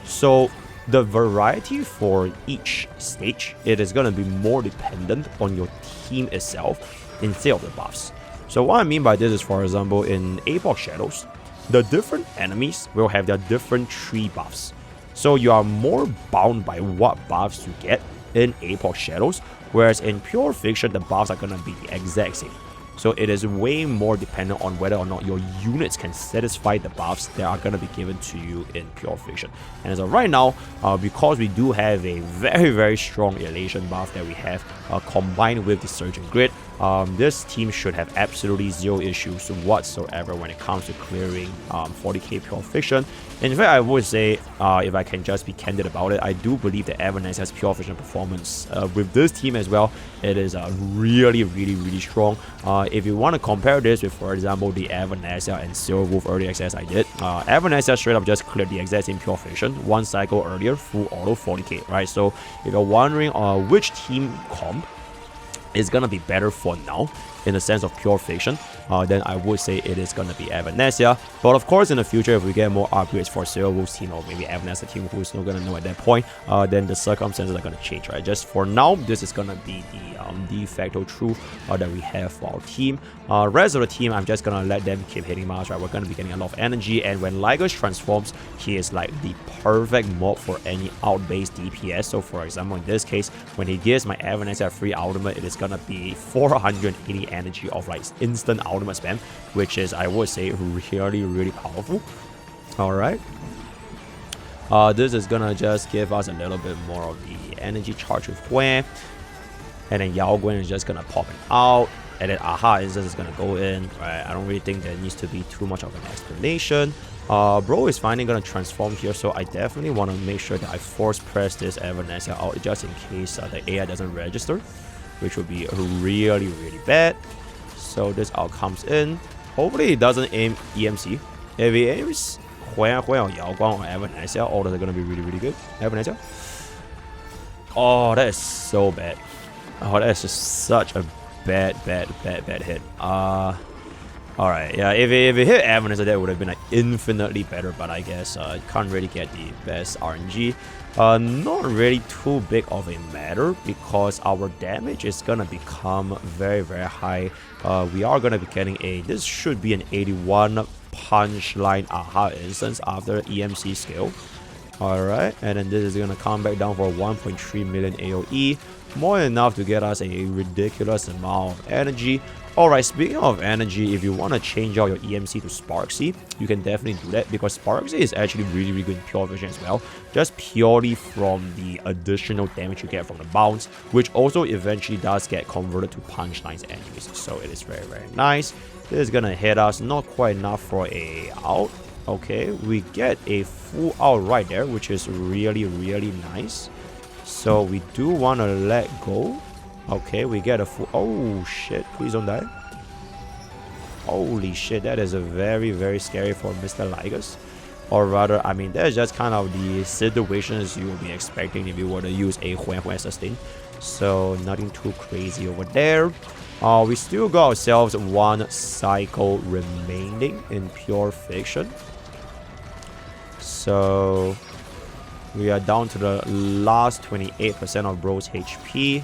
So the variety for each stage, it is gonna be more dependent on your team itself instead of the buffs. So what I mean by this is, for example, in Apocalyptic Shadows, the different enemies will have their different 3 buffs. So you are more bound by what buffs you get in Apocalyptic Shadows, whereas in Pure Fiction, the buffs are gonna be the exact same. So it is way more dependent on whether or not your units can satisfy the buffs that are going to be given to you in Pure Fiction. And as of right now, because we do have a very strong Elation buff that we have combined with the Surging Grid, this team should have absolutely 0 issues whatsoever when it comes to clearing 40k Pure Fiction. In fact, I would say, if I can just be candid about it, I do believe that Evanescence has Pure Fiction performance with this team as well. It is really strong. If you want to compare this with, for example, the Evanescence and Silver Wolf early access I did, Evanescence straight up just cleared the exact same Pure Fiction 1 cycle earlier, full auto 40k, right? So if you're wondering which team comp is gonna be better for now in the sense of Pure Fiction, then I would say it is gonna be Evanescence. But of course, in the future, if we get more upgrades for Silver Wolf's team, or maybe Evanescence team, who's not gonna know at that point, then the circumstances are gonna change, right? Just for now, this is gonna be the de facto truth that we have for our team. Rest of the team, I'm just gonna let them keep hitting Mars, right? We're gonna be getting a lot of energy, and when Ligas transforms, he is like the perfect mob for any out-based DPS. So for example, in this case, when he gives my Evanescence a free ultimate, it is gonna be 480 energy of like instant ultimate spam, which is, I would say, really powerful. Alright. This is gonna just give us a little bit more of the energy charge with Hue. And then Yao Guan is just gonna pop it out. And then Aha is just gonna go in. Right? I don't really think there needs to be too much of an explanation. Bro is finally gonna transform here, so I definitely want to make sure that I force press this Evanescence out just in case the AI doesn't register, which would be really bad. So this out comes in. Hopefully it doesn't aim EMC. If he aims Huan or Yao Guang or Evanescence, all those are gonna be really good. Evanescence. Oh, that is so bad. Oh, that is just such a bad hit. Alright, yeah, if it hit Evanescence, that would have been like infinitely better, but I guess can't really get the best RNG. Not really too big of a matter because our damage is gonna become very, very high. We are gonna be getting this should be an 81 punchline aha instance after EMC skill. Alright, and then this is gonna come back down for 1.3 million AoE. More than enough to get us a ridiculous amount of energy. Alright, speaking of energy, if you want to change out your EMC to Sparksy, you can definitely do that because Sparksy is actually really, really good in pure vision as well. Just purely from the additional damage you get from the bounce, which also eventually does get converted to punchlines anyways. So it is very, very nice. This is gonna hit us, not quite enough for a out. Okay, we get a full out right there, which is really, really nice. So we do want to let go. Okay, we get a full... Oh, shit. Please don't die. Holy shit, that is a very, very scary for Mr. Ligus. Or rather, I mean, that's just kind of the situations you will be expecting if you were to use a Huan sustain. So, nothing too crazy over there. We still got ourselves one cycle remaining in pure fiction. So, we are down to the last 28% of bro's HP.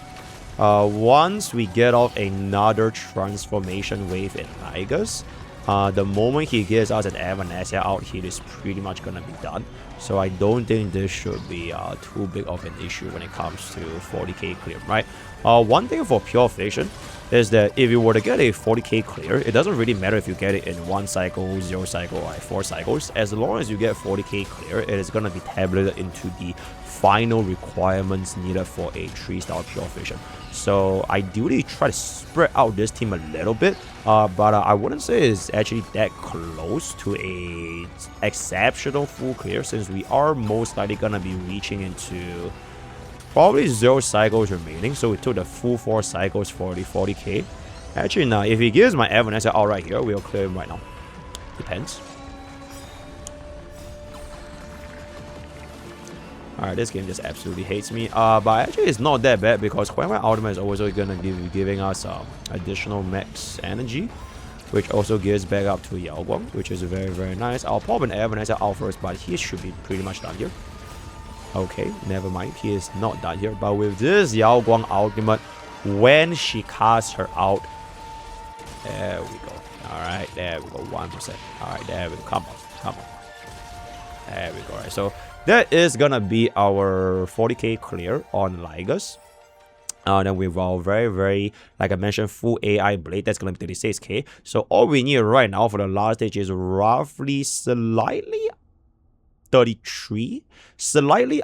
Once we get off another transformation wave in Ligus, the moment he gives us an Evanescence out, he is pretty much gonna be done. So I don't think this should be too big of an issue when it comes to 40k clear, right? One thing for pure fiction is that if you were to get a 40k clear, it doesn't really matter if you get it in 1 cycle, 0 cycle, or 4 cycles. As long as you get 40k clear, it is going to be tabulated into the final requirements needed for a 3-star pure fiction. So ideally try to spread out this team a little bit, but I wouldn't say it's actually that close to a exceptional full clear, since we are most likely going to be reaching into probably 0 cycles remaining. So we took the full 4 cycles for the 40k. Actually, now if he gives my Evanescence out right here, we'll clear him right now. Depends. Alright, this game just absolutely hates me. But actually it's not that bad because Huan Ultimate is also going to be giving us additional max energy, which also gives back up to Yao Guang, which is very, very nice. I'll pop an Evanescence out first, but he should be pretty much done here. Okay, never mind, he is not done here. But with this Yao Guang Ultimate, when she casts her out, there we go. Alright, there we go, 1%. Alright, there we go, come on, come on. There we go, alright, so that is gonna be our 40k clear on Ligus. Then with our very, like I mentioned, full AI blade, that's gonna be 36k. So all we need right now for the last stage is roughly slightly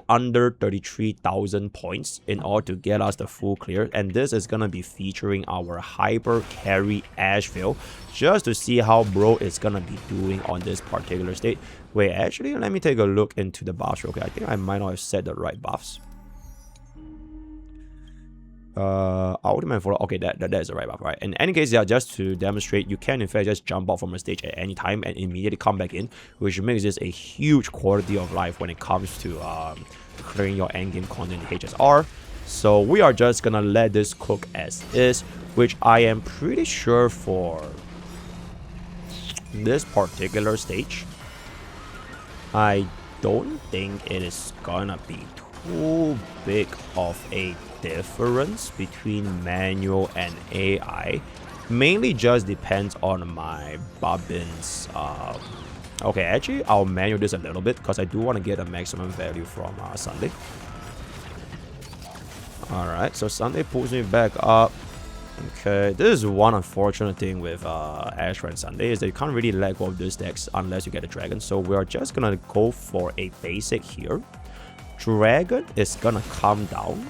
under 33,000 points in order to get us the full clear. And this is gonna be featuring our hyper carry Asheville, just to see how bro is gonna be doing on this particular state. Wait, actually, let me take a look into the buffs real quick. I think I might not have set the right buffs. Ultimate for okay, that is the right buff, right? In any case, yeah, just to demonstrate, you can in fact just jump out from a stage at any time and immediately come back in, which makes this a huge quality of life when it comes to clearing your endgame content in HSR. So we are just gonna let this cook as is, which I am pretty sure for this particular stage, I don't think it is gonna be too big of a difference between manual and AI. Mainly just depends on my bobbins. Okay, actually I'll manual this a little bit because I do want to get a maximum value from Sunday. Alright, so Sunday pulls me back up. Okay, this is one unfortunate thing with Ashra and Sunday, is that you can't really let go of this decks unless you get a dragon. So we are just gonna go for a basic here. Dragon is gonna come down.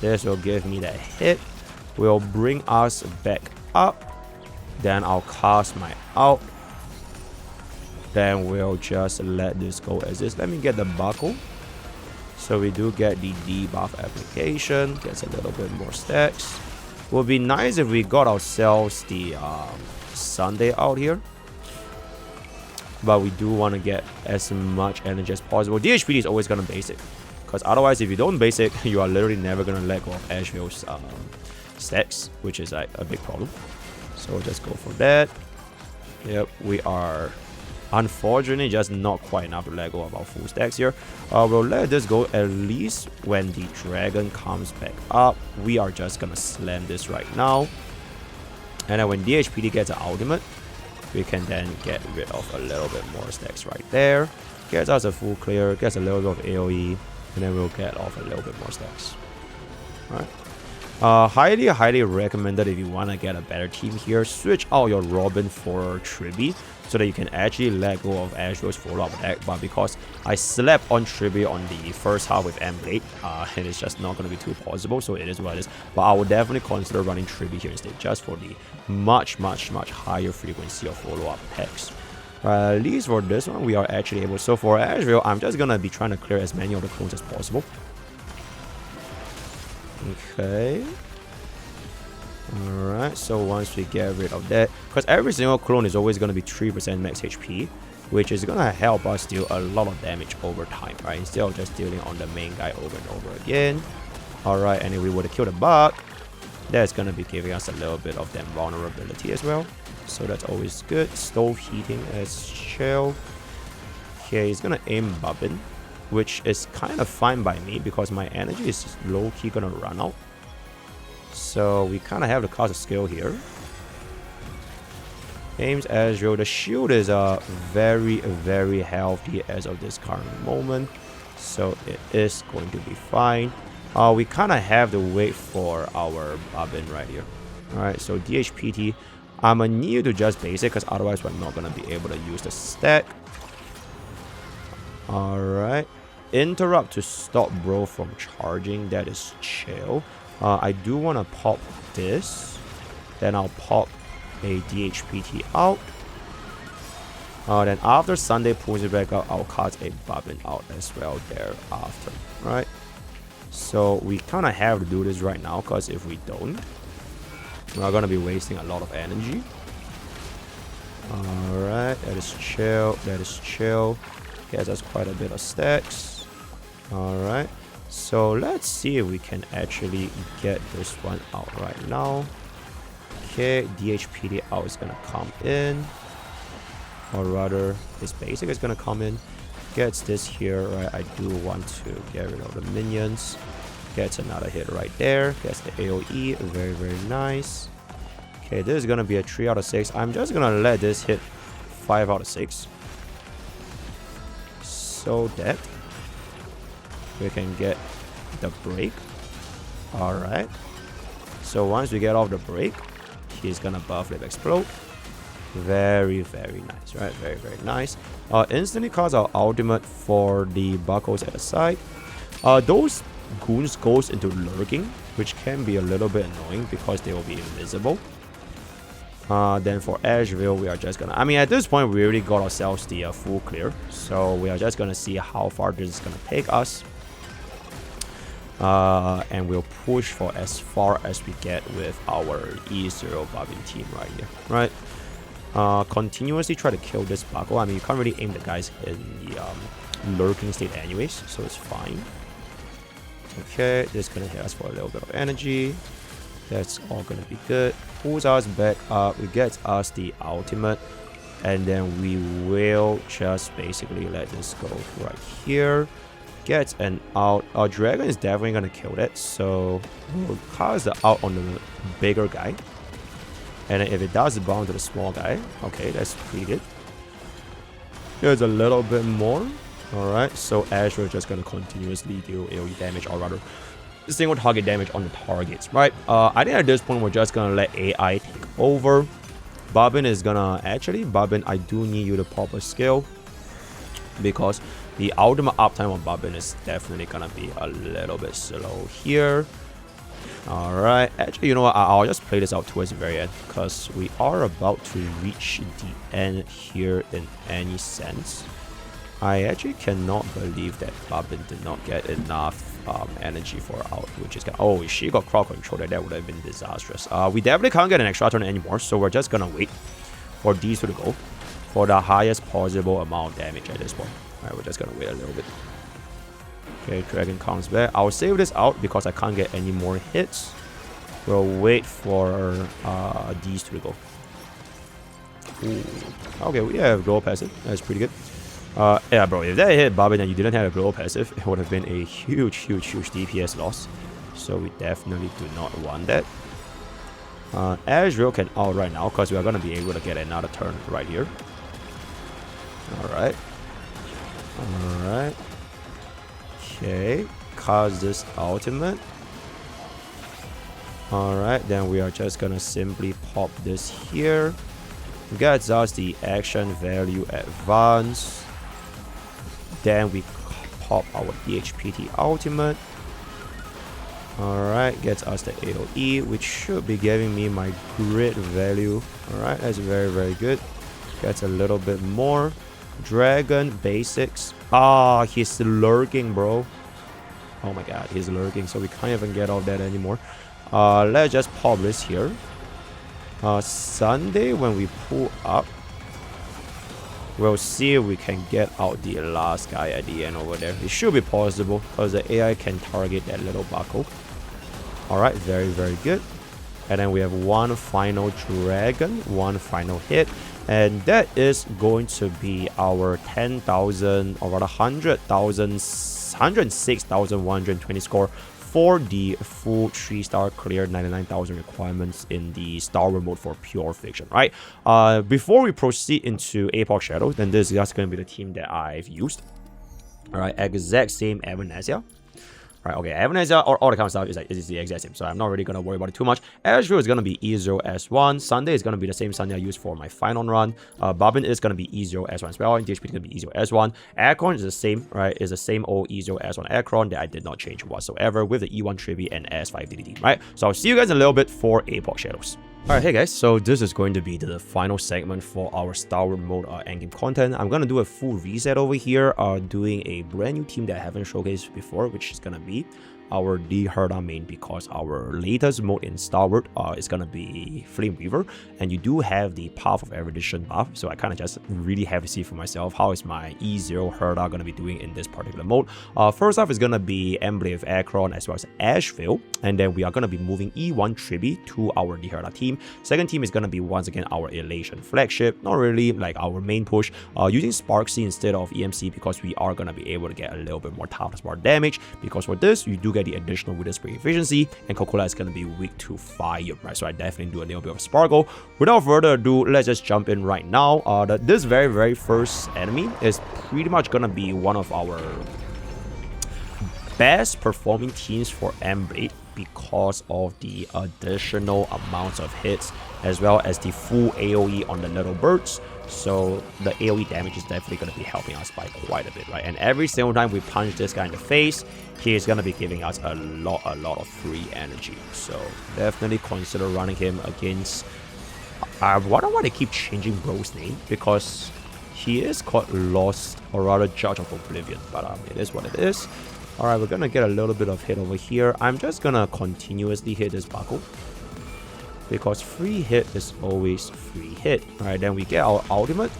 This will give me that hit. Will bring us back up. Then I'll cast my out. Then we'll just let this go as is. Let me get the buckle. So we do get the debuff application. Gets a little bit more stacks. Would be nice if we got ourselves the Sunday out here. But we do want to get as much energy as possible. DHPD is always going to basic. Because otherwise, if you don't basic, you are literally never going to let go of Asheville's stacks, which is like a big problem. So we'll just go for that. Yep, we are Unfortunately, just not quite enough to let go of our full stacks here. We'll let this go at least when the dragon comes back up. We are just gonna slam this right now. And then when DHPD gets an ultimate, we can then get rid of a little bit more stacks right there. Gets us a full clear, gets a little bit of AoE, and then we'll get off a little bit more stacks. Alright. Highly recommended if you want to get a better team here. Switch out your Robin for Tribby so that you can actually let go of Azrael's follow-up attack. But because I slept on Tribby on the first half with M-Blade, and it's just not going to be too possible, so it is what it is. But I would definitely consider running Tribby here instead, just for the much higher frequency of follow-up attacks. At least for this one, we are actually able. So for Azrael, I'm just going to be trying to clear as many of the clones as possible. Okay. Alright, so once we get rid of that, because every single clone is always going to be 3% max HP, which is going to help us deal a lot of damage over time, right? Instead of just dealing on the main guy over and over again. Alright, and if we were to kill the bug, that's going to be giving us a little bit of that vulnerability as well. So that's always good. Stove heating as chill. Okay, he's going to aim Bobbin, which is kind of fine by me because my energy is low-key gonna run out. So we kind of have to cast a skill here. Aims Azrael. The shield is very healthy as of this current moment. So it is going to be fine. We kind of have to wait for our Bobbin right here. Alright, so DHPT. I'm gonna need to just base it because otherwise we're not gonna be able to use the stack. Alright. Interrupt to stop bro from charging. That is chill. I do want to pop this. Then I'll pop a DHPT out. Then after Sunday pulls it back up, I'll cast a Bobbin out as well thereafter. Right? So we kind of have to do this right now because if we don't, we're going to be wasting a lot of energy. Alright, that is chill. That is chill. Gets us quite a bit of stacks. Alright, so let's see if we can actually get this one out right now. Okay, DHPD out is gonna come in. Or rather, this basic is gonna come in. Gets this here, right? I do want to get rid of the minions. Gets another hit right there. Gets the AoE, very nice. Okay, this is gonna be a 3 out of 6. I'm just gonna let this hit 5 out of 6. So that we can get the break. Alright. So once we get off the break, he's gonna buff flip explode. Very nice, right? Very nice. Instantly cast our ultimate for the buckles at the side. Those goons goes into lurking, which can be a little bit annoying because they will be invisible. Then for Azrael, we are just gonna... I mean, at this point, we already got ourselves the full clear. So we are just gonna see how far this is gonna take us. And we'll push for as far as we get with our E0 Bobbin team right here, right? Continuously try to kill this buckle. I mean, you can't really aim the guys in the lurking state anyways, so it's fine. Okay, this is gonna hit us for a little bit of energy. That's all gonna be good. Pulls us back up. It gets us the ultimate. And then we will just basically let this go right here. Gets an out. Our dragon is definitely gonna kill that. So we'll cast the out on the bigger guy. And if it does bound to the small guy, okay, that's pretty good. Here's a little bit more. Alright, so Azure is just gonna continuously deal AoE damage, or rather single target damage on the targets, right? I think at this point we're just gonna let AI take over. Bobbin is gonna Bobbin, I do need you to pop a skill because the ultimate uptime on Bobbin is definitely gonna be a little bit slow here. Alright, actually, you know what? I'll just play this out towards the very end because we are about to reach the end here in any sense. I actually cannot believe that Bobbin did not get enough energy for out, which is gonna... Oh, if she got crowd control, that would have been disastrous. We definitely can't get an extra turn anymore, so we're just gonna wait for these two to go for the highest possible amount of damage at this point. Alright, we're just gonna wait a little bit. Okay, dragon comes back. I'll save this out because I can't get any more hits. We'll wait for these two to go. Ooh. Okay, we have global passive. That's pretty good. Yeah, bro, if that hit Barbin and you didn't have a global passive, it would have been a huge DPS loss. So we definitely do not want that. Asheville can out right now because we are going to be able to get another turn right here. Alright. Alright. Okay. Cast this ultimate. Alright, then we are just going to simply pop this here. Gets us the action value advance. Then we pop our DHPT ultimate. Alright, gets us the AoE, which should be giving me my grid value. Alright, that's very good. Gets a little bit more. Dragon basics. Ah, he's lurking, bro. Oh my god, he's lurking, so we can't even get all that anymore. Let's just pop this here. Sunday, when we pull up, we'll see if we can get out the last guy at the end over there. It should be possible because the AI can target that little buckle. Alright, very good. And then we have one final dragon, one final hit. And that is going to be our 10,000 or rather 106,120 score for the full 3-star clear 99,000 requirements in the Starward mode for pure fiction, right? Before we proceed into Apocalyptic Shadow, then this is just going to be the team that I've used. Alright, exact same Evanesia. Right, okay, Evanesia, all the kind of stuff is the exact same, so I'm not really going to worry about it too much. Asheville is going to be E0S1. Sunday is going to be the same Sunday I used for my final run. Barbin is going to be E0S1 as well, and DHP is going to be E0S1. Acorn is the same, right? It's the same old E0S1 Acorn that I did not change whatsoever with the E1 Tribute and S5 DDD, right? So I'll see you guys in a little bit for Apocalyptic Shadows. Alright, hey guys, so this is going to be the final segment for our Starward mode endgame content. I'm going to do a full reset over here, doing a brand new team that I haven't showcased before, which is going to be our D Herda main, because our latest mode in Starward is gonna be Flame Weaver, and you do have the Path of Erudition buff, so I kind of just really have to see for myself how is my E0 Herda gonna be doing in this particular mode. First off is gonna be Emblem of Akron as well as Asheville, and then we are gonna be moving E1 Tribi to our D Herda team. Second team is gonna be once again our Elation flagship, not really like our main push, using Sparksy instead of EMC because we are gonna be able to get a little bit more toughness bar damage, because for this you do get the additional Wither Spring efficiency, and Coca-Cola is going to be weak to fire, right? So I definitely do a little bit of Sparkle. Without further ado, let's just jump in right now. This very first enemy is pretty much going to be one of our best performing teams for Emblem because of the additional amounts of hits as well as the full AoE on the little birds. So the AoE damage is definitely going to be helping us by quite a bit, right? And every single time we punch this guy in the face, he is going to be giving us a lot of free energy. So definitely consider running him against... I wonder why they keep changing bro's name, because he is called Lost, or rather Judge of Oblivion, but it is what it is. Alright, we're going to get a little bit of hit over here. I'm just going to continuously hit this buckle, because free hit is always free hit. Alright, then we get our ultimate.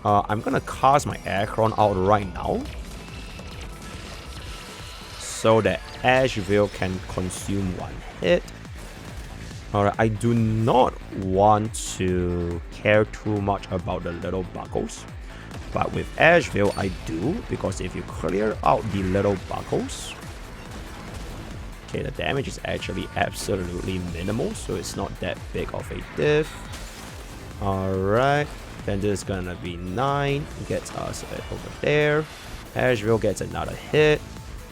I'm gonna cast my Akron out right now, so that Asheville can consume one hit. Alright, I do not want to care too much about the little buckles, but with Asheville I do, because if you clear out the little buckles, okay, the damage is actually absolutely minimal, so it's not that big of a diff. Alright, then this is gonna be 9, gets us over there. Asheville gets another hit.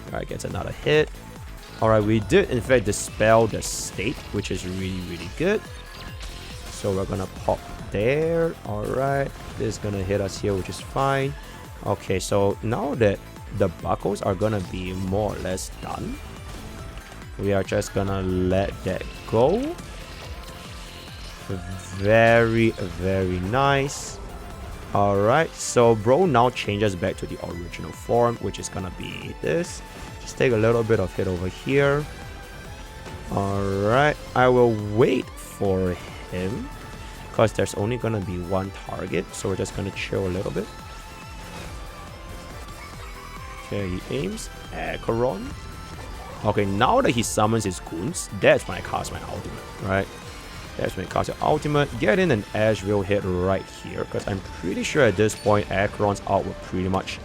Alright, gets another hit. Alright, we did in fact dispel the state, which is really good. So we're gonna pop there. Alright, this is gonna hit us here, which is fine. Okay, so now that the buckles are gonna be more or less done, we are just gonna let that go. Very nice. Alright, so bro now changes back to the original form, which is gonna be this. Just take a little bit of hit over here. Alright, I will wait for him, because there's only gonna be one target, so we're just gonna chill a little bit. Okay, he aims Acheron. Okay, now that he summons his goons, that's when I cast my ultimate, right? That's when you cast your ultimate. Get in an Asheville hit right here, because I'm pretty sure at this point Acheron's ult will pretty much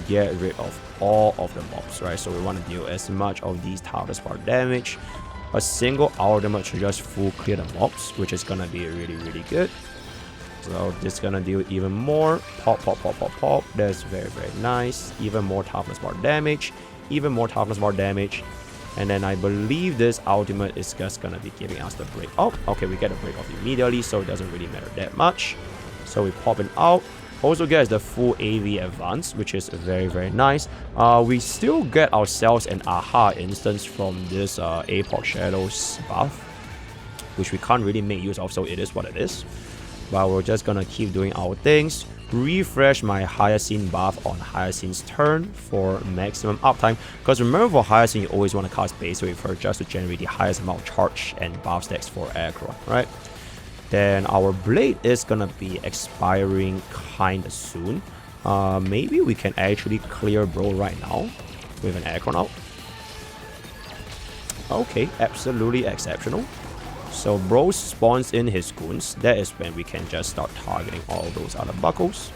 get rid of all of the mobs, right? So we want to deal as much of these toughness bar damage. A single ultimate should just full clear the mobs, which is gonna be really good. So this is gonna deal even more. Pop. That's very nice. Even more toughness bar damage. Even more toughness bar damage. And then I believe this ultimate is just gonna be giving us the break. Oh, okay, we get a break off immediately, so it doesn't really matter that much. So we pop it out. Also gets the full AV advance, which is very nice. We still get ourselves an aha instance from this Apocalyptic Shadow's buff, which we can't really make use of, so it is what it is. But we're just gonna keep doing our things. Refresh my Hyacinth buff on Hyacinth's turn for maximum uptime. Because remember, for Hyacinth, you always want to cast base wave first just to generate the highest amount of charge and buff stacks for Acheron, right? Then our blade is gonna be expiring kinda soon. Maybe we can actually clear bro right now with an Acheron out. Okay, absolutely exceptional. So bro spawns in his goons. That is when we can just start targeting all those other buckles.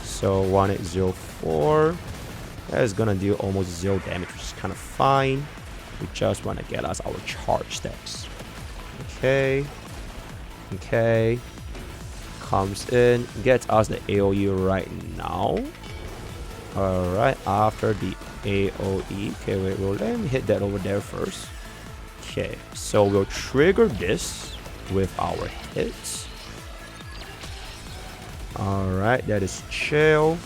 So 1804. That is gonna deal almost 0 damage, which is kind of fine. We just want to get us our charge stacks. Okay. Comes in, gets us the AoE right now. Alright, after the AoE. Okay, wait, we'll let him hit that over there first. Okay, so we'll trigger this with our hits. Alright, that is chill.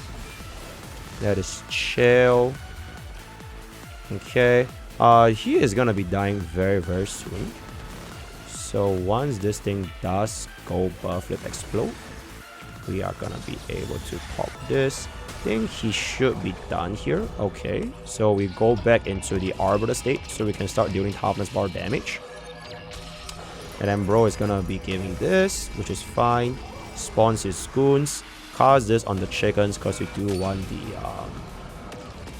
Okay, he is gonna be dying very soon. So once this thing does go buff flip explode, we are gonna be able to pop this. I think he should be done here. Okay, so we go back into the Arbiter state so we can start dealing toughness bar damage. And then bro is gonna be giving this, which is fine. Spawns his goons. Cast this on the chickens because we do want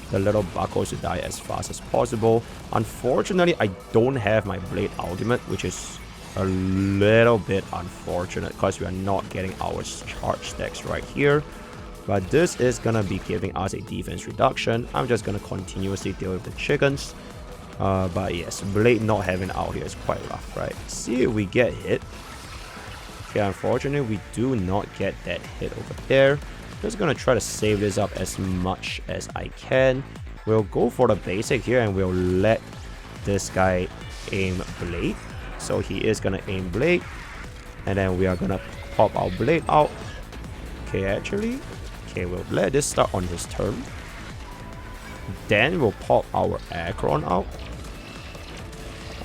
the little buckles to die as fast as possible. Unfortunately, I don't have my blade ultimate, which is a little bit unfortunate because we are not getting our charge stacks right here. But this is gonna be giving us a defense reduction. I'm just gonna continuously deal with the chickens. But yes, blade not having out here is quite rough, right? See if we get hit. Okay, unfortunately, we do not get that hit over there. Just gonna try to save this up as much as I can. We'll go for the basic here and we'll let this guy aim blade. So he is gonna aim blade, and then we are gonna pop our blade out. Okay, we'll let this start on his turn. Then we'll pop our Acheron out.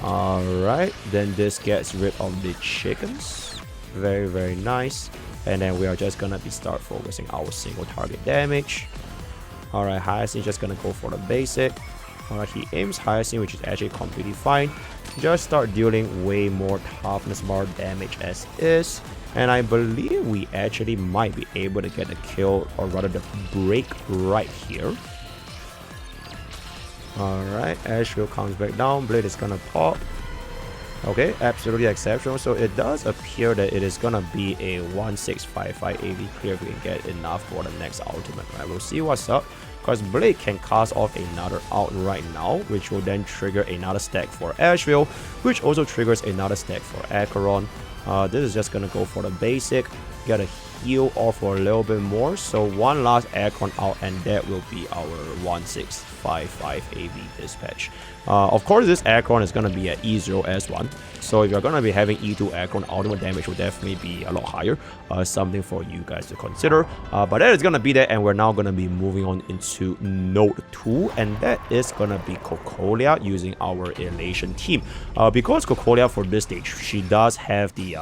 Alright, then this gets rid of the chickens. Very nice. And then we are just gonna be start focusing our single target damage. Alright, Hyacinth just gonna go for the basic. Alright, he aims Hyacinth, which is actually completely fine. Just start dealing way more toughness bar damage as is. And I believe we actually might be able to get a kill, or rather the break right here. Alright, Asheville comes back down. Blade is gonna pop. Okay, absolutely exceptional. So it does appear that it is gonna be a 1655 AV clear if we can get enough for the next ultimate, right? We'll see what's up. Because Blade can cast off another ult right now, which will then trigger another stack for Asheville, which also triggers another stack for Acheron. This is just gonna go for the basic, get a heal off for a little bit more. So one last Acheron out, and that will be our 1655 AV dispatch. Of course, this Acheron is gonna be at E0S1. So if you're gonna be having E2 Acheron, ultimate damage will definitely be a lot higher. Something for you guys to consider. But that is gonna be that, and we're now gonna be moving on into Node 2, and that is gonna be Cocolia using our Elation team. Because Cocolia for this stage, she does have the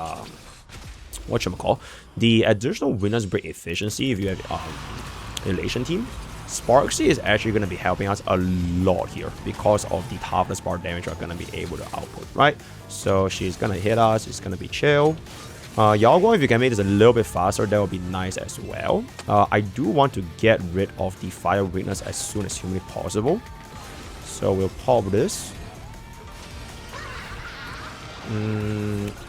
whatchamacall, the additional Winner's Break efficiency if you have Elation team. Sparksy is actually going to be helping us a lot here because of the toughness bar damage we're going to be able to output, right? So she's going to hit us, it's going to be chill. Yalguang, if you can make this a little bit faster, that would be nice as well. I do want to get rid of the fire weakness as soon as humanly possible. So we'll pop this.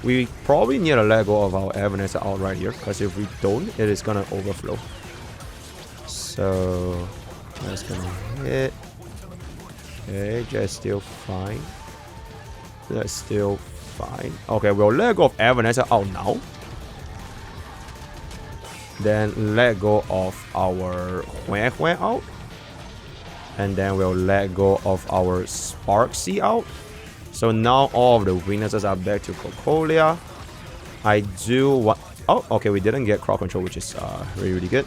We probably need to let go of our Evanescence out right here, because if we don't, it is gonna overflow. So that's gonna hit. Okay, that's still fine. That's still fine. Okay, we'll let go of Evanescence out now. Then let go of our Huan Huan out. And then we'll let go of our Sparksy out. So now all of the weaknesses are back to Cocolia. I do want... Oh, okay, we didn't get crowd control, which is really, really good.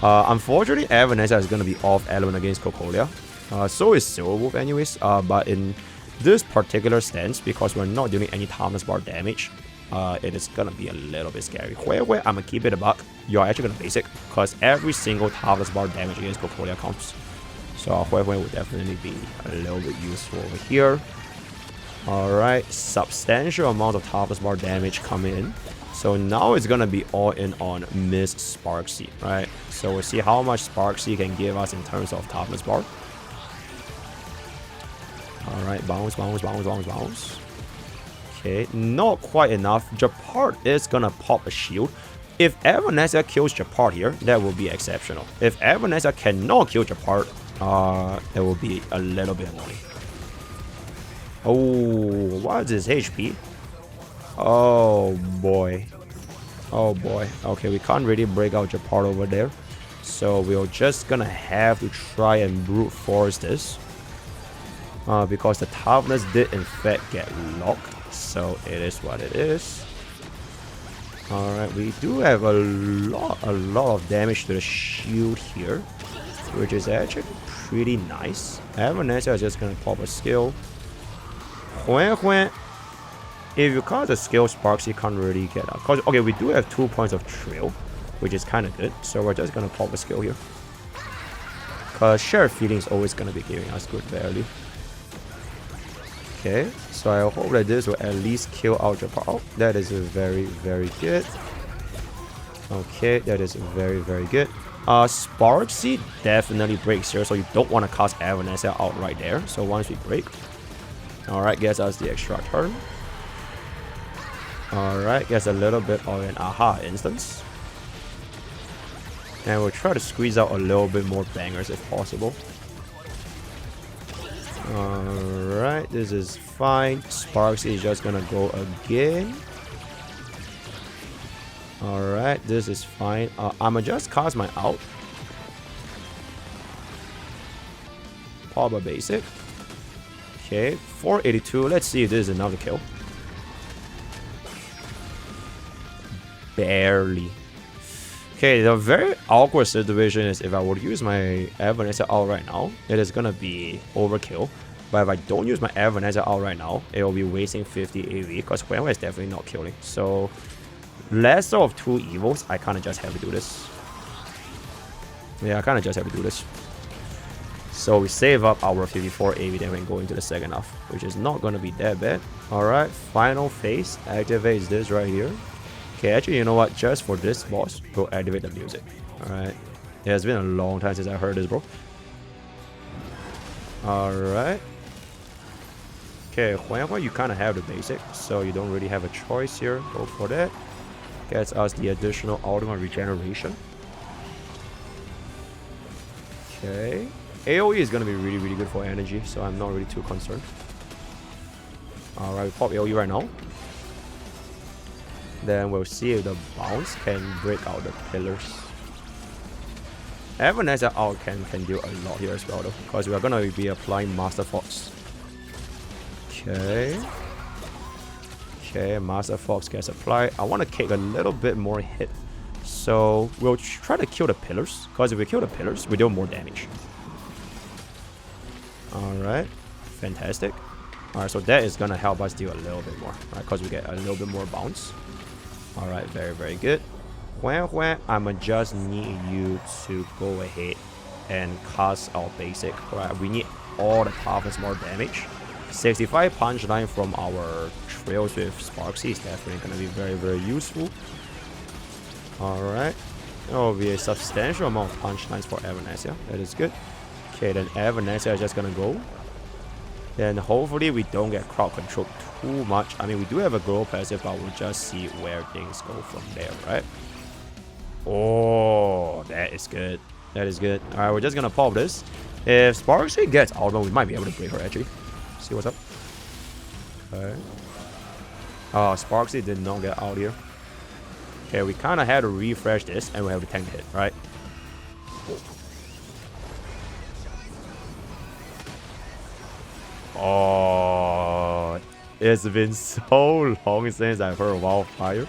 Unfortunately, Evanescence is going to be off element against Cocolia. So is Silver Wolf anyways. But in this particular stance, because we're not dealing any toughness bar damage, it is going to be a little bit scary. Where I'm going to keep it a buck. You're actually going to basic, because every single toughness bar damage against Cocolia counts. So Huan would definitely be a little bit useful over here. Alright, substantial amount of toughness bar damage coming in. So now it's gonna be all in on Miss Sparksy, right? So we'll see how much Sparksy can give us in terms of toughness bar. Alright, bounce, bounce, bounce, bounce, bounce. Okay, not quite enough. Japart is gonna pop a shield. If Evanescence kills Japart here, that will be exceptional. If Evanescence cannot kill Japart, it will be a little bit annoying. Oh, what is this HP? Oh boy. Oh boy. Okay, we can't really break out Japart over there. So we're just gonna have to try and brute force this. Because the toughness did in fact get locked. So it is what it is. Alright, we do have a lot of damage to the shield here, which is actually pretty nice. Evanescence is just gonna pop a skill. Huan Huan, if you cast a skill, Sparksy can't really get out. Cause okay, we do have 2 points of trail, which is kind of good. So we're just gonna pop a skill here. Cause shared feeling is always gonna be giving us good value. Okay, so I hope that this will at least kill out Japart. Oh, that is very, very good. Okay, that is very, very good. Sparksy definitely breaks here, so you don't want to cast Evanescence out right there. So once we break, alright, gets us the extra turn. Alright, gets a little bit of an aha instance. And we'll try to squeeze out a little bit more bangers if possible. Alright, this is fine. Sparksy is just gonna go again. Alright, this is fine. I'ma just cast my out. Pop a basic. Okay, 482. Let's see if this is enough to kill. Barely. Okay, the very awkward situation is if I would use my Evanescence out right now, it is gonna be overkill. But if I don't use my Evanescence out right now, it will be wasting 50 AV, because Huan Huan is definitely not killing. So, lesser of two evils, I kinda just have to do this. Yeah, I kinda just have to do this. So we save up our 54 AV, then we can go into the second half, which is not gonna be that bad. Alright, final phase activates this right here. Okay, actually, you know what? Just for this boss, we'll activate the music. Alright. Yeah, it's been a long time since I heard this, bro. Alright. Okay, Huan Huan, you kind of have the basic, so you don't really have a choice here. Go for that. Gets us the additional ultimate regeneration. Okay. AoE is going to be really, really good for energy, so I'm not really too concerned. Alright, we pop AoE right now. Then we'll see if the bounce can break out the pillars. Evanescence out can do a lot here as well though, because we are going to be applying Master Fox. Okay. Okay, Master Fox gets applied. I want to kick a little bit more hit. So we'll try to kill the pillars, because if we kill the pillars, we do more damage. Alright. Fantastic. Alright, so that is going to help us deal a little bit more, right? Because we get a little bit more bounce. Alright, very, very good. Huan Huan, I'ma just need you to go ahead and cast our basic. Alright, we need all the toughness more damage. 65 punchline from our trails with Sparksy is definitely going to be very, very useful. Alright. There will be a substantial amount of punchlines for Evanescence. That is good. Okay, then Evanescence is just going to go. Then hopefully we don't get crowd control too much. I mean, we do have a grow passive, but we'll just see where things go from there, right? Oh, that is good. That is good. Alright, we're just gonna pop this. If Sparksy gets out, we might be able to break her actually. See what's up. Okay. Oh, Sparksy did not get out here. Okay, we kind of had to refresh this, and we have to tank the hit, right? Oh, it's been so long since I've heard of Wildfire.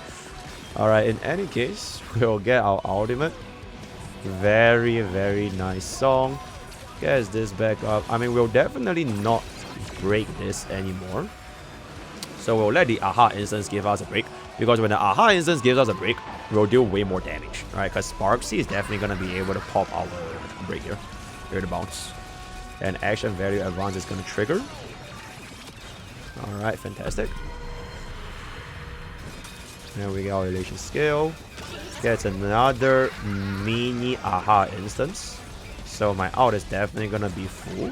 Alright, in any case, we'll get our ultimate. Very, very nice song. Gets this back up. I mean, we'll definitely not break this anymore. So we'll let the Aha instance give us a break. Because when the Aha instance gives us a break, we'll deal way more damage. Right? Because Sparksy is definitely going to be able to pop our break here. Here to bounce. And action value advance is going to trigger. Alright, fantastic. And we get our relation skill. Gets another mini Aha instance. So my ult is definitely gonna be full.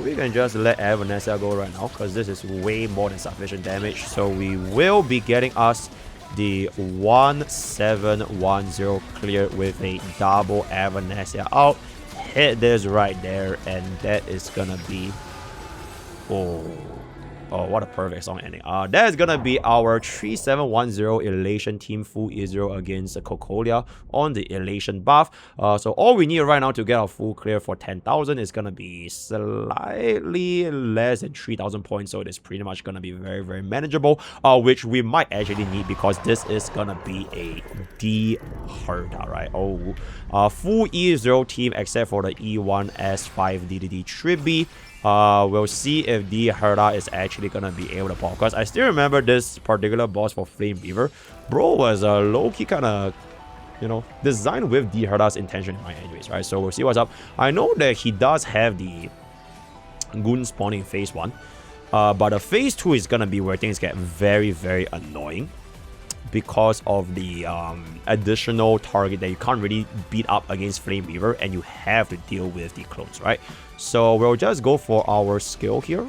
We can just let Evanescence go right now because this is way more than sufficient damage. So we will be getting us the 1710 clear with a double Evanescence out. Hit this right there, and that is gonna be... Oh, what a perfect song ending. That is gonna be our 3710 Elation Team full Israel against Cocolia on the Elation buff. So all we need right now to get our full clear for 10,000 is gonna be slightly less than 3,000 points. So it is pretty much gonna be very, very manageable. Which we might actually need because this is gonna be a D Herta, right? Oh, full Israel team except for the E1 S5 DDD Tribi. We'll see if the Herta is actually gonna be able to pop. Because I still remember this particular boss for Flame Beaver. Bro was a low-key kind of, you know, designed with the Herta's intention in mind anyways, right? So we'll see what's up. I know that he does have the Goon spawning phase 1. But the phase 2 is gonna be where things get very, very annoying. Because of the additional target that you can't really beat up against Flame Beaver, and you have to deal with the clones, right? So we'll just go for our skill here.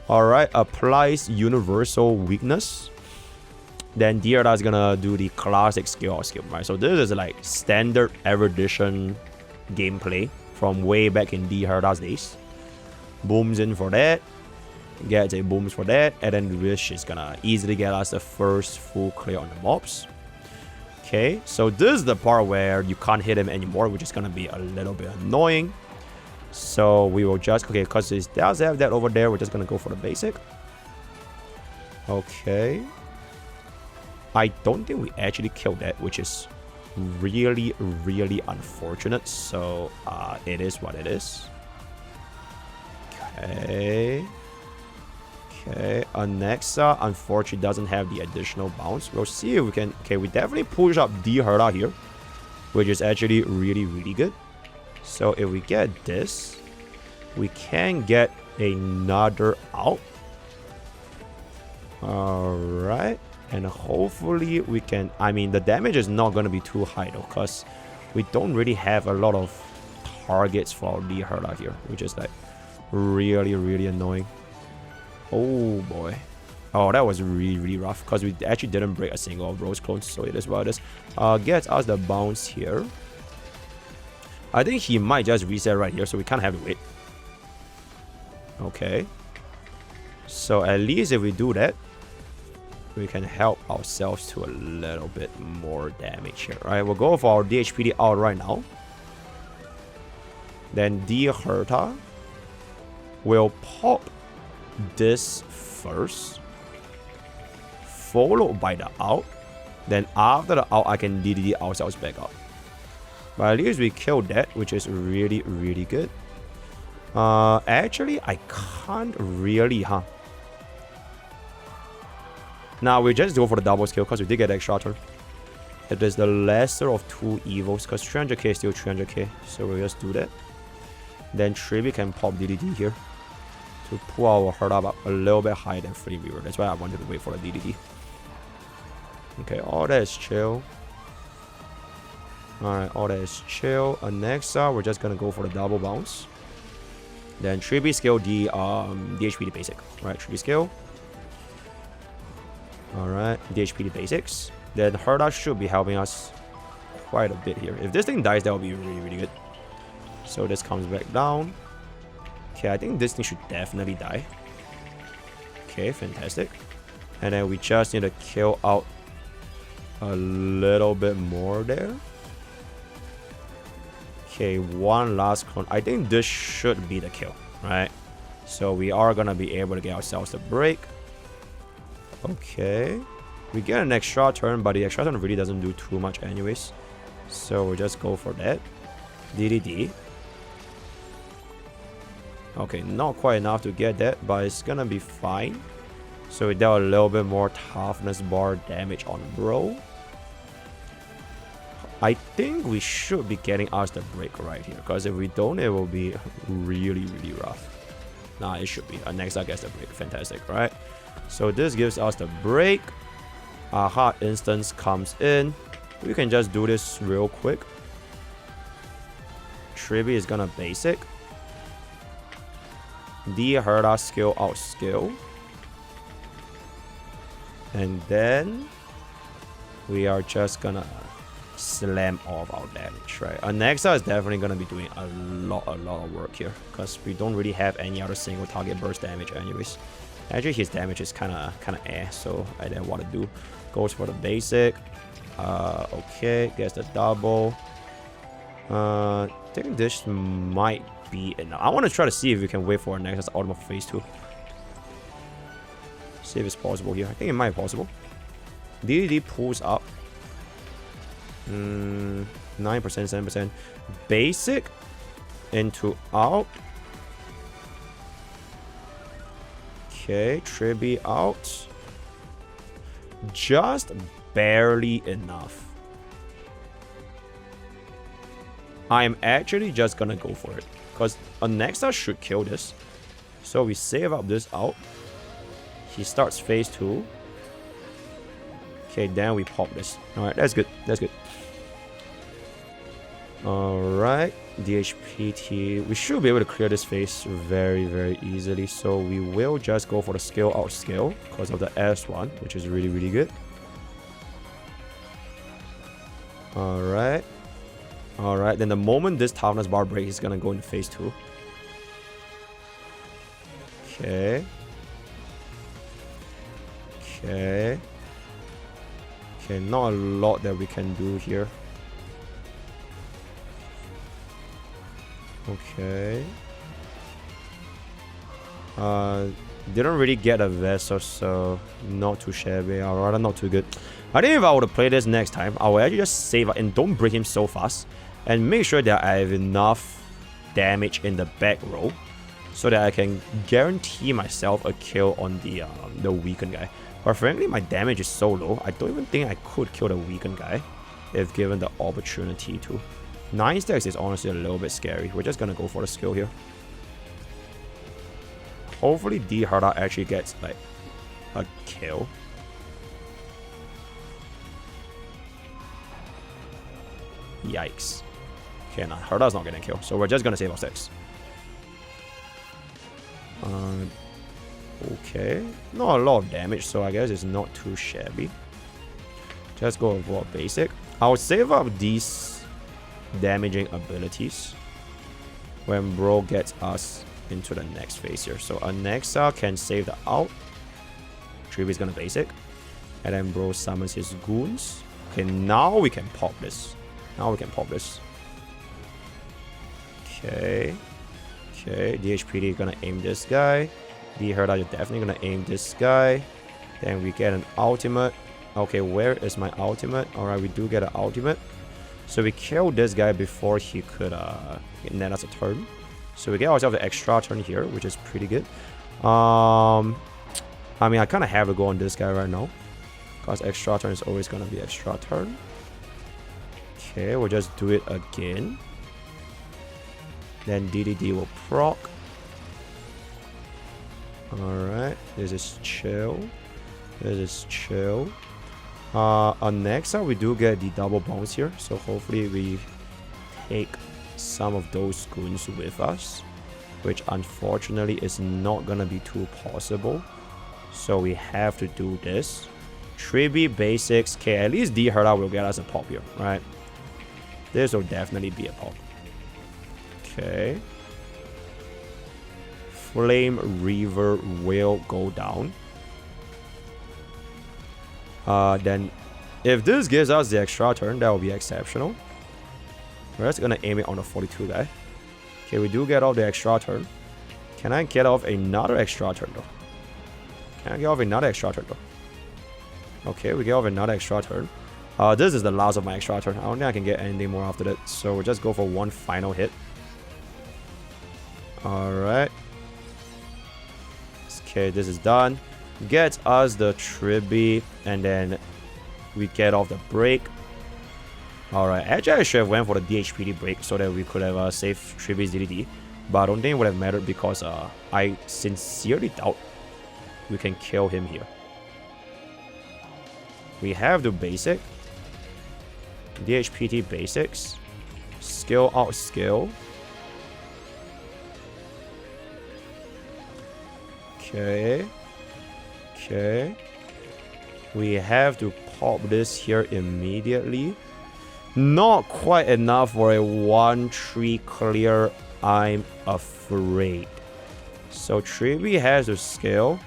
Alright, applies universal weakness. Then Dierda is gonna do the classic skill, right? So this is like standard erudition gameplay from way back in Dierda's days. Booms in for that. Gets a booms for that, and then Wish is gonna easily get us the first full clear on the mobs. Okay, so this is the part where you can't hit him anymore, which is gonna be a little bit annoying. So we will just, okay, because it does have that over there, we're just gonna go for the basic. Okay. I don't think we actually killed that, which is really, really unfortunate. So it is what it is. Okay. Okay, Anexa unfortunately doesn't have the additional bounce. We'll see if we can... Okay, we definitely push up D Herta here, which is actually really, really good. So if we get this, we can get another out. Alright, and hopefully we can... I mean, the damage is not going to be too high though, because we don't really have a lot of targets for D Herta here, which is like really, really annoying. Oh boy. Oh, that was really, really rough because we actually didn't break a single of Rose clones, so it is what it is. Gets us the bounce here. I think he might just reset right here, so we can't have to wait. Okay. So at least if we do that, we can help ourselves to a little bit more damage here. Alright, we'll go for our DHPD out right now. Then D Herta will pop this first, followed by the out. Then after the out, I can DDD ourselves back up. But at least we killed that, which is really, really good. Actually, I can't really, Now we just go for the double skill because we did get extra turn. It is the lesser of two evils because 300k is still 300k, so we'll just do that. Then Tribi can pop DDD here to pull our heart up a little bit higher than Flame Beaver. That's why I wanted to wait for the DDD. Okay, all that is chill. Alright, all that is chill. Anexa, we're just gonna go for the double bounce. Then Tribi skill the DHP the basic. Alright, Tribi skill. Alright, DHPD basics. Then Herda should be helping us quite a bit here. If this thing dies, that would be really, really good. So this comes back down. Okay, I think this thing should definitely die. Okay, fantastic. And then we just need to kill out a little bit more there. Okay, one last con. I think this should be the kill, right? So we are gonna be able to get ourselves a break. Okay. We get an extra turn, but the extra turn really doesn't do too much anyways. So we'll just go for that. DDD. Okay, not quite enough to get that, but it's gonna be fine. So we dealt a little bit more toughness bar damage on bro. I think we should be getting us the break right here, because if we don't, it will be really, really rough. Nah, it should be. Next up gets the break. Fantastic, right? So this gives us the break. Our hard instance comes in. We can just do this real quick. Tribi is gonna basic. D Herda skill out skill. And then we are just gonna slam off our damage, right? Alexa is definitely gonna be doing a lot of work here, because we don't really have any other single target burst damage anyways. Actually, his damage is kinda so I didn't want to do. Goes for the basic. Okay, gets the double. I think this might be enough. I want to try to see if we can wait for our next ultimate for phase 2. See if it's possible here. I think it might be possible. DDD pulls up. 9%, 7%. Basic into out. Okay, Tribi out. Just barely enough. I'm actually just gonna go for it, because Alexa should kill this. So we save up this out. He starts phase 2. Okay, then we pop this. Alright, that's good. That's good. Alright, DHPT. We should be able to clear this phase very, very easily. So we will just go for the skill out skill because of the S1, which is really, really good. Alright. Alright, then the moment this toughness bar breaks, he's gonna go into phase 2. Okay. Okay. Okay, not a lot that we can do here. Okay. Didn't really get a vessel, so not too shabby, or rather not too good. I think if I were to play this next time, I will actually just save up and don't break him so fast, and make sure that I have enough damage in the back row, so that I can guarantee myself a kill on the weakened guy. But frankly, my damage is so low, I don't even think I could kill the weakened guy if given the opportunity to. 9 stacks is honestly a little bit scary. We're just gonna go for the skill here. Hopefully D Herda actually gets like a kill. Yikes. Okay, nah, Herda's not getting a kill, so we're just gonna save our 6. Okay, not a lot of damage, so I guess it's not too shabby. Just go for basic. I'll save up these damaging abilities when bro gets us into the next phase here. So Alexa can save the out. Tribi's gonna basic, and then bro summons his goons. Okay, now we can pop this. Now we can pop this. Okay. Okay, DHPD is gonna aim this guy. D Herda, you're definitely gonna aim this guy. Then we get an ultimate. Okay, where is my ultimate? Alright, we do get an ultimate. So we kill this guy before he could net us a turn. So we get ourselves an extra turn here, which is pretty good. I mean, I kind of have to go on this guy right now, because extra turn is always gonna be extra turn. Okay, we'll just do it again. Then DDD will proc. Alright, this is chill. This is chill. On next up, we do get the double bounce here. So hopefully we take some of those goons with us, which unfortunately is not gonna be too possible. So we have to do this. 3B basics. Okay, at least D Herta will get us a pop here, right? This will definitely be a pop. Okay. Flame Reaver will go down. Then, if this gives us the extra turn, that will be exceptional. We're just gonna aim it on the 42 guy. Okay, we do get off the extra turn. Can I get off another extra turn though? Can I get off another extra turn though? Okay, we get off another extra turn. This is the last of my extra turn. I don't think I can get anything more after that. So we'll just go for one final hit. Alright. Okay, this is done. Gets us the Tribby, and then we get off the break. Alright, actually I should have went for the DHPD break so that we could have saved Tribby's DDD. But I don't think it would have mattered because I sincerely doubt we can kill him here. We have the basic. DHPT basics. Skill out skill. Okay. Okay. We have to pop this here immediately. Not quite enough for a 1-3 clear, I'm afraid. So Triby has to scale.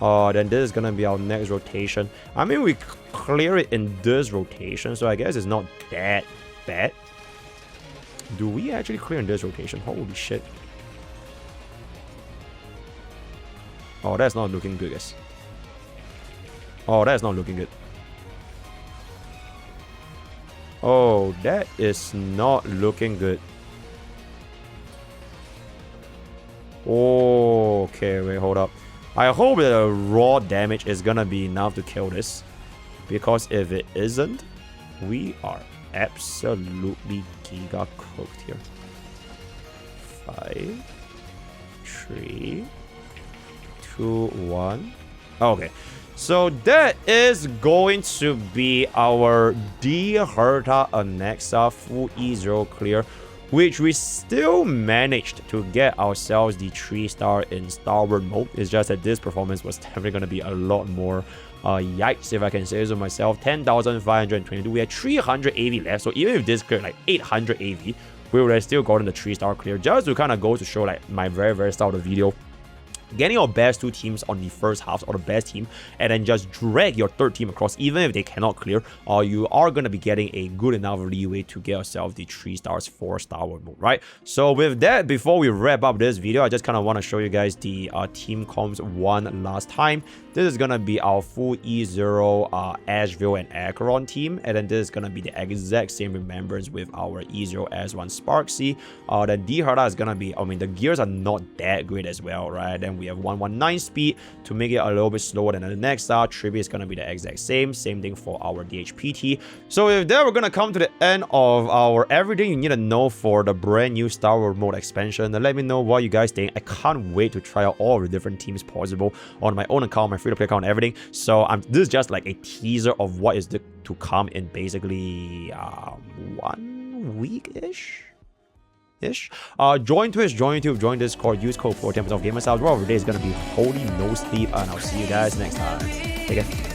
Then this is gonna be our next rotation. I mean, we clear it in this rotation, so I guess it's not that bad. Do we actually clear in this rotation? Holy shit. Oh, that's not looking good, guys. Oh, that's not looking good. Oh, that is not looking good. Oh, okay, wait, hold up. I hope that the raw damage is gonna be enough to kill this. Because if it isn't, we are absolutely giga cooked here. 5, 3, 2, 1. Okay. So that is going to be our D Herta Anexa full E0 clear, which we still managed to get ourselves the 3-star in Starward Mode. It's just that this performance was definitely going to be a lot more yikes, if I can say so myself. 10,522. We had 300 AV left, so even if this cleared like 800 AV, we would have still gotten the 3-star clear. Just to kind of go to show like my very start of the video. Getting your best 2 teams on the first half, or the best team, and then just drag your third team across, even if they cannot clear, you are going to be getting a good enough leeway to get yourself the 3 stars for Starward Mode, right? So with that, before we wrap up this video, I just kind of want to show you guys the team comps one last time. This is going to be our full E0 Asheville and Acheron team, and then this is going to be the exact same remembrance with our E0 S1 Sparksy. Then D Herta is going to be, I mean, the gears are not that great as well, right? Then we have 119 speed to make it a little bit slower than the next star. Trivia is going to be the exact same thing for our DHPT. So with that, we're going to come to the end of our everything you need to know for the brand new Starward Mode expansion. And let me know what you guys think. I can't wait to try out all the different teams possible on my own account, my free-to-play account, and everything. So this is just like a teaser of what is to come in basically 1 week-ish. Join Twitch, join YouTube, join Discord, use code for 10% off gamer sales. Well, every day is gonna be holy no sleep, and I'll see you guys next time. Take care.